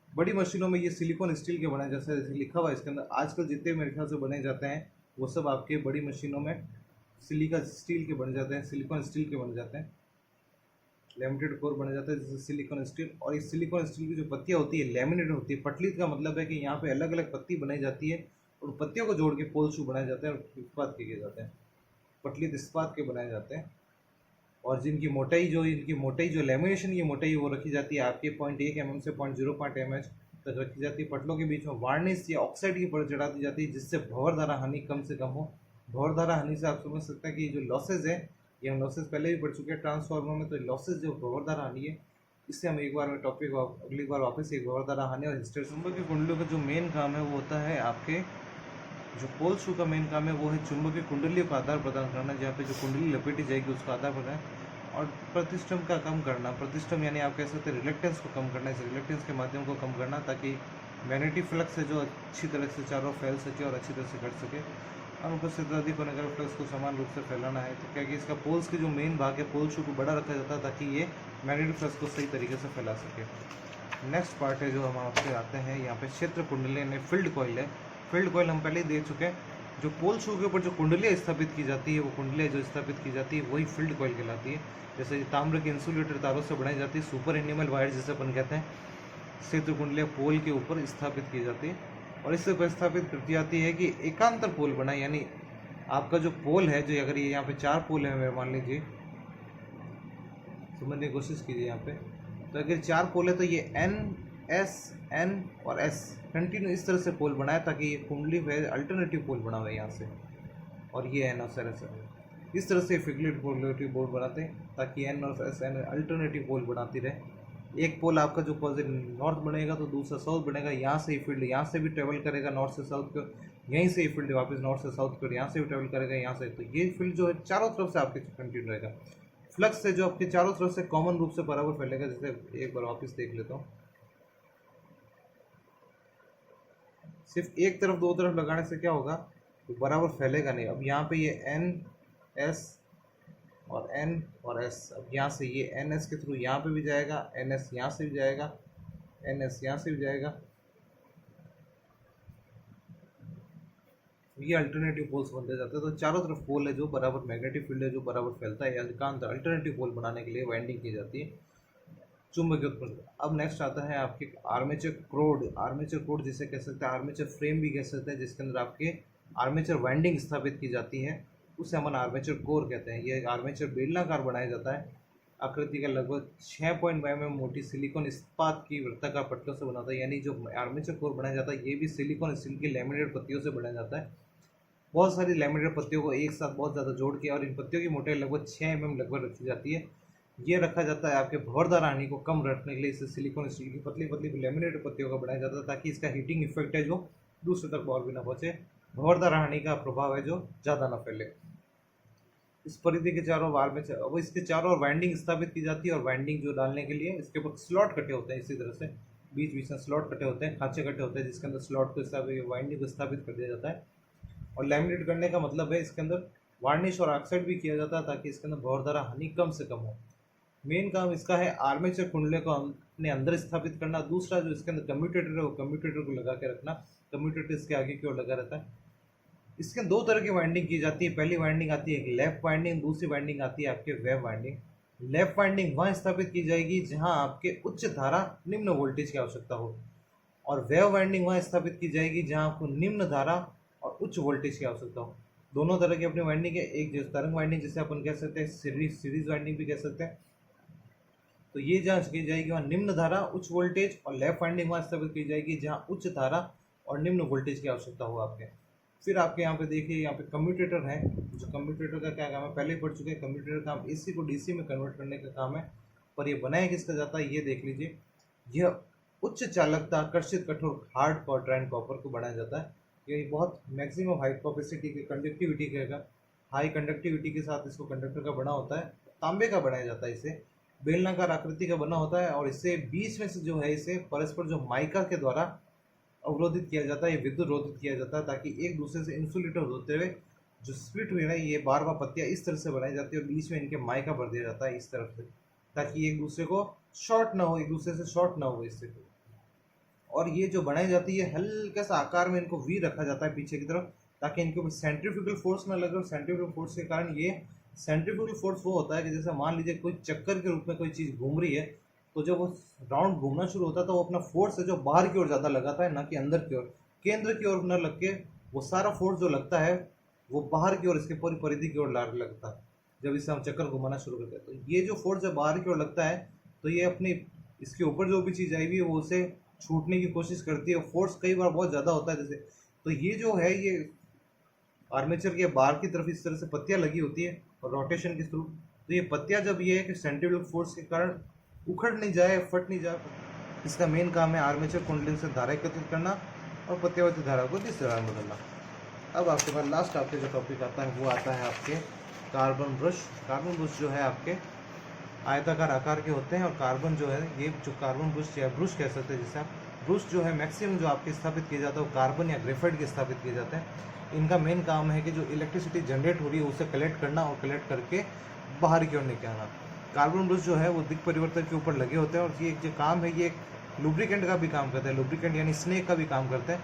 बड़ी मशीनों में ये सिलिकॉन स्टील के बनाए जैसे लिखा हुआ है इसके अंदर। आजकल जितने मेरे ख्याल से बने जाते हैं वो सब आपके बड़ी मशीनों में सिलिका स्टील के बन जाते हैं, सिलिकॉन स्टील के बन जाते हैं, लैमिनेटेड कोर बन जाता है जैसे सिलिकॉन स्टील। और इस सिलिकॉन स्टील की जो पत्तियाँ होती है लैमिनेटेड होती है। पटली का मतलब है कि यहाँ पे अलग अलग पत्ती बनाई जाती है और पत्तियों को जोड़ के पोल शू बनाए जाते हैं और इस्पात किए जाते हैं। पटलित इस्पात के बनाए जाते हैं और जिनकी मोटाई जो लैमिनेशन की मोटाई वो रखी जाती है आपके 0.1 mm से 0.05 mm तक रखी जाती है। पटलों के बीच में वार्निश या ऑक्साइड की परत चढ़ा दी जाती है जिससे भंवर धारा हानि कम से कम हो। भंवर धारा हानि से आप समझ सकते हैं कि जो लॉसेज है, ये हम लॉसेज पहले भी पढ़ चुके हैं ट्रांसफार्मर में। तो लॉसेज जो भंवर धारा हानि है इससे हम एक बार में टॉपिक अगली बार वापस एक भंवर धारा हानि और हिस्टेरिक। चुंबकीय कुंडलियों का जो मेन काम है वो होता है आपके, जो पोल शू का मेन काम है वो है चुंबकीय कुंडलियों का आधार प्रदान करना, जहाँ पे जो कुंडली लपेटी जाएगी उसका आधार प्रदान और प्रतिष्ठम का कम करना। प्रतिष्ठम यानी आप कह सकते हैं रिलेक्टेंस को कम करना, इस रिलेक्टेंस के माध्यम को कम करना ताकि मैग्नेटिक फ्लक्स है जो अच्छी तरह से चारों फैल सके और अच्छी तरह से घट सके। अनुपस्थित अधिक होने का फ्लक्स को समान रूप से फैलाना है तो क्या कि इसका पोल्स की जो मेन भाग है पोल शू को बड़ा रखा जाता है ताकि ये मैग्नेटिक फ्लक्स को सही तरीके से फैला सके। नेक्स्ट पार्ट है जो हम आपसे आते हैं यहाँ पे क्षेत्र कुंडली यानी फील्ड कॉइल है। फील्ड कॉइल हम पहले ही देख चुके हैं। जो पोल शू के ऊपर जो कुंडलियाँ स्थापित की जाती है वो कुंडलियाँ जो स्थापित की जाती है वही फील्ड कॉइल कहलाती है। जैसे ताम्र के इंसुलेटर तारों से बनाई जाती है, सुपर एनिमल वायर जिसे अपन कहते हैं, क्षेत्र कुंडलियाँ पोल के ऊपर स्थापित की जाती है और इससे स्थापित की जाती है कि एकांतर पोल बना, यानी आपका जो पोल है, जो अगर ये यहाँ पे 4 पोल है मान लीजिए, समझने की कोशिश कीजिए यहाँ पे, तो अगर 4 पोल है तो ये N, S, N और S कंटिन्यू इस तरह से पोल बनाया ताकि ये कुंडली में अल्टरनेटिव पोल बना हुआ है यहाँ से, और ये N और S इस तरह से फिगलेट पोलरिटी बोर्ड बनाते हैं ताकि N और S N अल्टरनेटिव पोल बनाती रहे। एक पोल आपका जो पॉजिटिव नॉर्थ बनेगा तो दूसरा साउथ बनेगा, यहाँ से ही फील्ड यहाँ से भी ट्रेवल करेगा नॉर्थ से साउथ को, यहीं से ही फील्ड वापस नॉर्थ से साउथ को यहाँ से भी ट्रेवल करेगा यहाँ से। तो ये फील्ड जो है चारों तरफ से आपके कंटिन्यू रहेगा। फ्लक्स है जो आपके चारों तरफ से कॉमन रूप से बराबर फैलेगा। जैसे एक बार वापस देख लेता हूँ, सिर्फ एक तरफ दो तरफ लगाने से क्या होगा, तो बराबर फैलेगा नहीं। अब यहाँ पे ये एन एस और एन और एस, अब यहाँ से ये एन एस के थ्रू यहाँ पे भी जाएगा, एन एस यहाँ से भी जाएगा, एन एस यहाँ से भी जाएगा, ये अल्टरनेटिव पोल्स बनते जाते हैं। तो चारों तरफ पोल है जो बराबर मैग्नेटिक फील्ड है जो बराबर फैलता है, अधिकांश अल्टरनेटिव पोल बनाने के लिए वाइंडिंग की जाती है चुंबकीय उत्पन्न। अब नेक्स्ट आता है आपके आर्मेचर कोड। आर्मेचर कोड जिसे कह सकते हैं, आर्मेचर फ्रेम भी कह सकते हैं, जिसके अंदर आपके आर्मेचर वाइंडिंग स्थापित की जाती है, उसे हम आर्मेचर कोर कहते हैं। ये आर्मेचर बेलनाकार बनाया जाता है, आकृति का लगभग 6.5 mm मोटी सिलिकॉन इस्पात की वृत्ताकार पट्टियों से बनाता है। यानी जो आर्मेचर कोर बनाया जाता है ये भी सिलिकॉन स्टील की लैमिनेटेड पत्तियों से बनाया जाता है। बहुत सारी लैमिनेटेड पत्तियों को एक साथ बहुत ज़्यादा जोड़ के, और इन पत्तियों की मोटाई लगभग 6 mm लगभग रखी जाती है। ये रखा जाता है आपके भंवरदार हानि को कम रखने के लिए। इसे सिलिकॉन स्टील की पतली पतली लैमिनेटेड पत्तियों का बनाया जाता है ताकि इसका हीटिंग इफेक्ट है जो दूसरे तक और भी ना पहुंचे, भंवरदार हानि का प्रभाव है जो ज़्यादा ना फैले। इस परिधि के चारों वार में अब इसके चारों ओर वाइंडिंग स्थापित की जाती है, और वाइंडिंग जो डालने के लिए इसके ऊपर स्लॉट कटे होते हैं। इसी तरह से बीच बीच में स्लॉट कटे होते हैं, खांचे कटे होते हैं, जिसके अंदर स्लॉट को वाइंडिंग को स्थापित कर दिया जाता है। और लैमिनेट करने का मतलब है इसके अंदर वार्निश और ऑक्साइड भी किया जाता है ताकि इसके अंदर भंवरदार हानि कम से कम हो। मेन काम इसका है आर्मेचर कुंडले को अपने अंदर स्थापित करना। दूसरा जो इसके अंदर कम्यूटेटर है वो कम्यूटेटर को लगा के रखना, कम्यूटेटर इसके आगे की ओर लगा रहता है। इसके दो तरह की वाइंडिंग की जाती है। पहली वाइंडिंग आती है एक लेफ्ट वाइंडिंग, दूसरी वाइंडिंग आती है आपके वेव वाइंडिंग। लेफ्ट वाइंडिंग वहाँ स्थापित की जाएगी जहाँ आपके उच्च धारा निम्न वोल्टेज की आवश्यकता हो, और वेव वाइंडिंग वहाँ स्थापित की जाएगी जहाँ आपको निम्न धारा और उच्च वोल्टेज की आवश्यकता हो। दोनों तरह की अपनी वाइंडिंग है। एक जो तरंग वाइंडिंग जिसे अपन कह सकते हैं सीरीज वाइंडिंग भी कह सकते हैं, तो ये जांच की जाएगी वहाँ निम्न धारा उच्च वोल्टेज, और लेफ्ट वाइंडिंग वहाँ स्थापित की जाएगी जहाँ उच्च धारा और निम्न वोल्टेज की आवश्यकता हो आपके। फिर आपके यहाँ पे देखिए, यहाँ पे कम्यूटेटर है। जो कम्यूटेटर का क्या काम है पहले ही पढ़ चुके हैं। कम्यूटेटर का काम एसी को डीसी में कन्वर्ट करने का काम है, पर ये बनाया किसका जाता है ये देख लीजिए। यह उच्च चालकता आकर्षित कठोर हार्ड क्वाड्राइन कॉपर को बनाया जाता है। ये बहुत मैक्सिमम हाई कैपेसिटी की कंडक्टिविटी का, हाई कंडक्टिविटी के साथ इसको कंडक्टर का बना होता है, तांबे का बनाया जाता है। इसे बेलनाकार आकृति का बना होता है, और इससे बीच में से जो है इसे परस्पर जो माइका के द्वारा अवरोधित किया जाता है, विद्युत रोधित किया जाता है, ताकि एक दूसरे से इंसुलेटर होते हुए जो स्प्लिट हुई है ये बार बार पत्तियां इस तरह से बनाई जाती है, और बीच में इनके माइका भर दिया जाता है इस तरफ से, ताकि एक दूसरे को शॉर्ट ना हो, एक दूसरे से शॉर्ट ना हो इससे। और ये जो बनाई जाती है हल्का सा आकार में इनको वी रखा जाता है पीछे की तरफ, ताकि इनके ऊपर सेंट्रीफ्यूगल फोर्स ना लगे। और सेंट्रीफ्यूगल फोर्स के कारण ये सेंट्रीफ्यूगल फोर्स वो होता है कि जैसे मान लीजिए कोई चक्कर के रूप में कोई चीज़ घूम रही है, तो जब वो राउंड घूमना शुरू होता है तो वो अपना फोर्स है जो बाहर की ओर ज़्यादा लगाता है, ना कि अंदर की ओर, केंद्र की ओर न लग के वो सारा फोर्स जो लगता है वो बाहर की ओर इसके पूरी परिधि की ओर लगता है जब इसे हम चक्कर घुमाना शुरू करते हैं। तो ये जो फोर्स है बाहर की ओर लगता है, तो ये अपनी इसके ऊपर जो भी चीज़ आई हुई है वो उसे छूटने की कोशिश करती है। फोर्स कई बार बहुत ज़्यादा होता है जैसे, तो ये जो है ये आर्मेचर के बाहर की तरफ इस तरह से पत्तियां लगी होती है और रोटेशन के थ्रू, तो ये पत्तियां जब ये है कि सेंट्रीफ्यूगल फोर्स के कारण उखड़ नहीं जाए, फट नहीं जाए, इसका मेन काम है आर्मेचर कुंडलिंग से धारा एकत्रित करना और पत्यावती धारा को दिस धारा में बदलना। अब आपके पास लास्ट आपके जो टॉपिक आता है वो आता है आपके कार्बन ब्रश। कार्बन ब्रश जो है आपके आयताकार आकार के होते हैं, और कार्बन जो है ये जो कार्बन ब्रश या ब्रश कह सकते हैं जिसे आप, ब्रश जो है मैक्सिमम जो आपके स्थापित किया जाता है वो कार्बन या ग्रेफाइट के स्थापित किए जाते हैं। इनका मेन काम है कि जो इलेक्ट्रिसिटी जनरेट हो रही है उसे कलेक्ट करना और कलेक्ट करके बाहर की ओर निकालना। कार्बन ब्रश जो है वो दिक् परिवर्तन के ऊपर लगे होते हैं, और ये जो काम है ये लुब्रिकेंट का भी काम करता है, लुब्रिकेंट यानी स्नेक का भी काम करता है,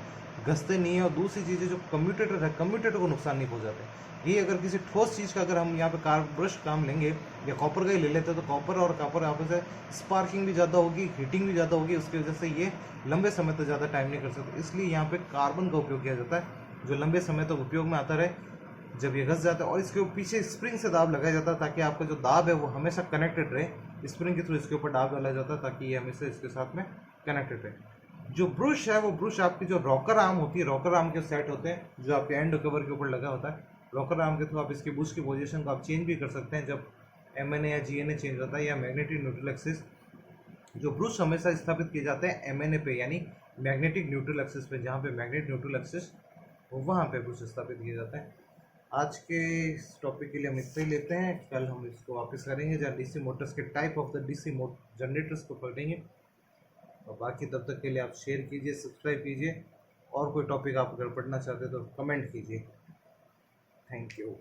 घसते नहीं है। और दूसरी चीज़ें जो कम्यूटेटर है, कम्यूटेटर को नुकसान नहीं पहुंचाते। ये अगर किसी ठोस चीज़ का अगर हम यहाँ पे कार्बन ब्रश काम लेंगे या कॉपर का ही ले लेते हैं, तो कॉपर और कॉपर आपस में स्पार्किंग भी ज़्यादा होगी, हीटिंग भी ज़्यादा होगी, उसकी वजह से ये लंबे समय तक ज़्यादा टाइम नहीं कर सकते। इसलिए यहाँ पे कार्बन का उपयोग किया जाता है जो लंबे समय तक उपयोग में आता रहे जब ये घस जाता है। और इसके पीछे स्प्रिंग से दाब लगाया जाता है ताकि आपका जो दाब है वो हमेशा कनेक्टेड रहे। स्प्रिंग के थ्रू इसके ऊपर दाब डाला जाता है ताकि ये हमेशा इसके साथ में कनेक्टेड रहे। जो ब्रश है वो ब्रश आपकी जो रॉकर आर्म होती है, रॉकर आर्म के सेट होते हैं जो आपके एंड कवर के ऊपर लगा होता है। रॉकर आर्म के थ्रू आप इसकी बुश की पोजीशन को आप चेंज भी कर सकते हैं जब MNA या GNA चेंज होता है, या मैग्नेटिक न्यूट्रल एक्सिस। जो ब्रश हमेशा स्थापित किए जाते हैं MNA पे यानी मैग्नेटिक न्यूट्रल एक्सिस पे, जहाँ पे मैग्नेटिक न्यूट्रल एक्सिस वहाँ पे ब्रश स्थापित किए जाते हैं। आज के इस टॉपिक के लिए हम इतना ही लेते हैं, कल हम इसको वापस करेंगे जहाँ DC मोटर्स के type of the DC generators को पढ़ेंगे। और बाकी तब तक के लिए आप शेयर कीजिए, सब्सक्राइब कीजिए और कोई टॉपिक आप अगर पढ़ना चाहते हो तो कमेंट कीजिए। Thank you.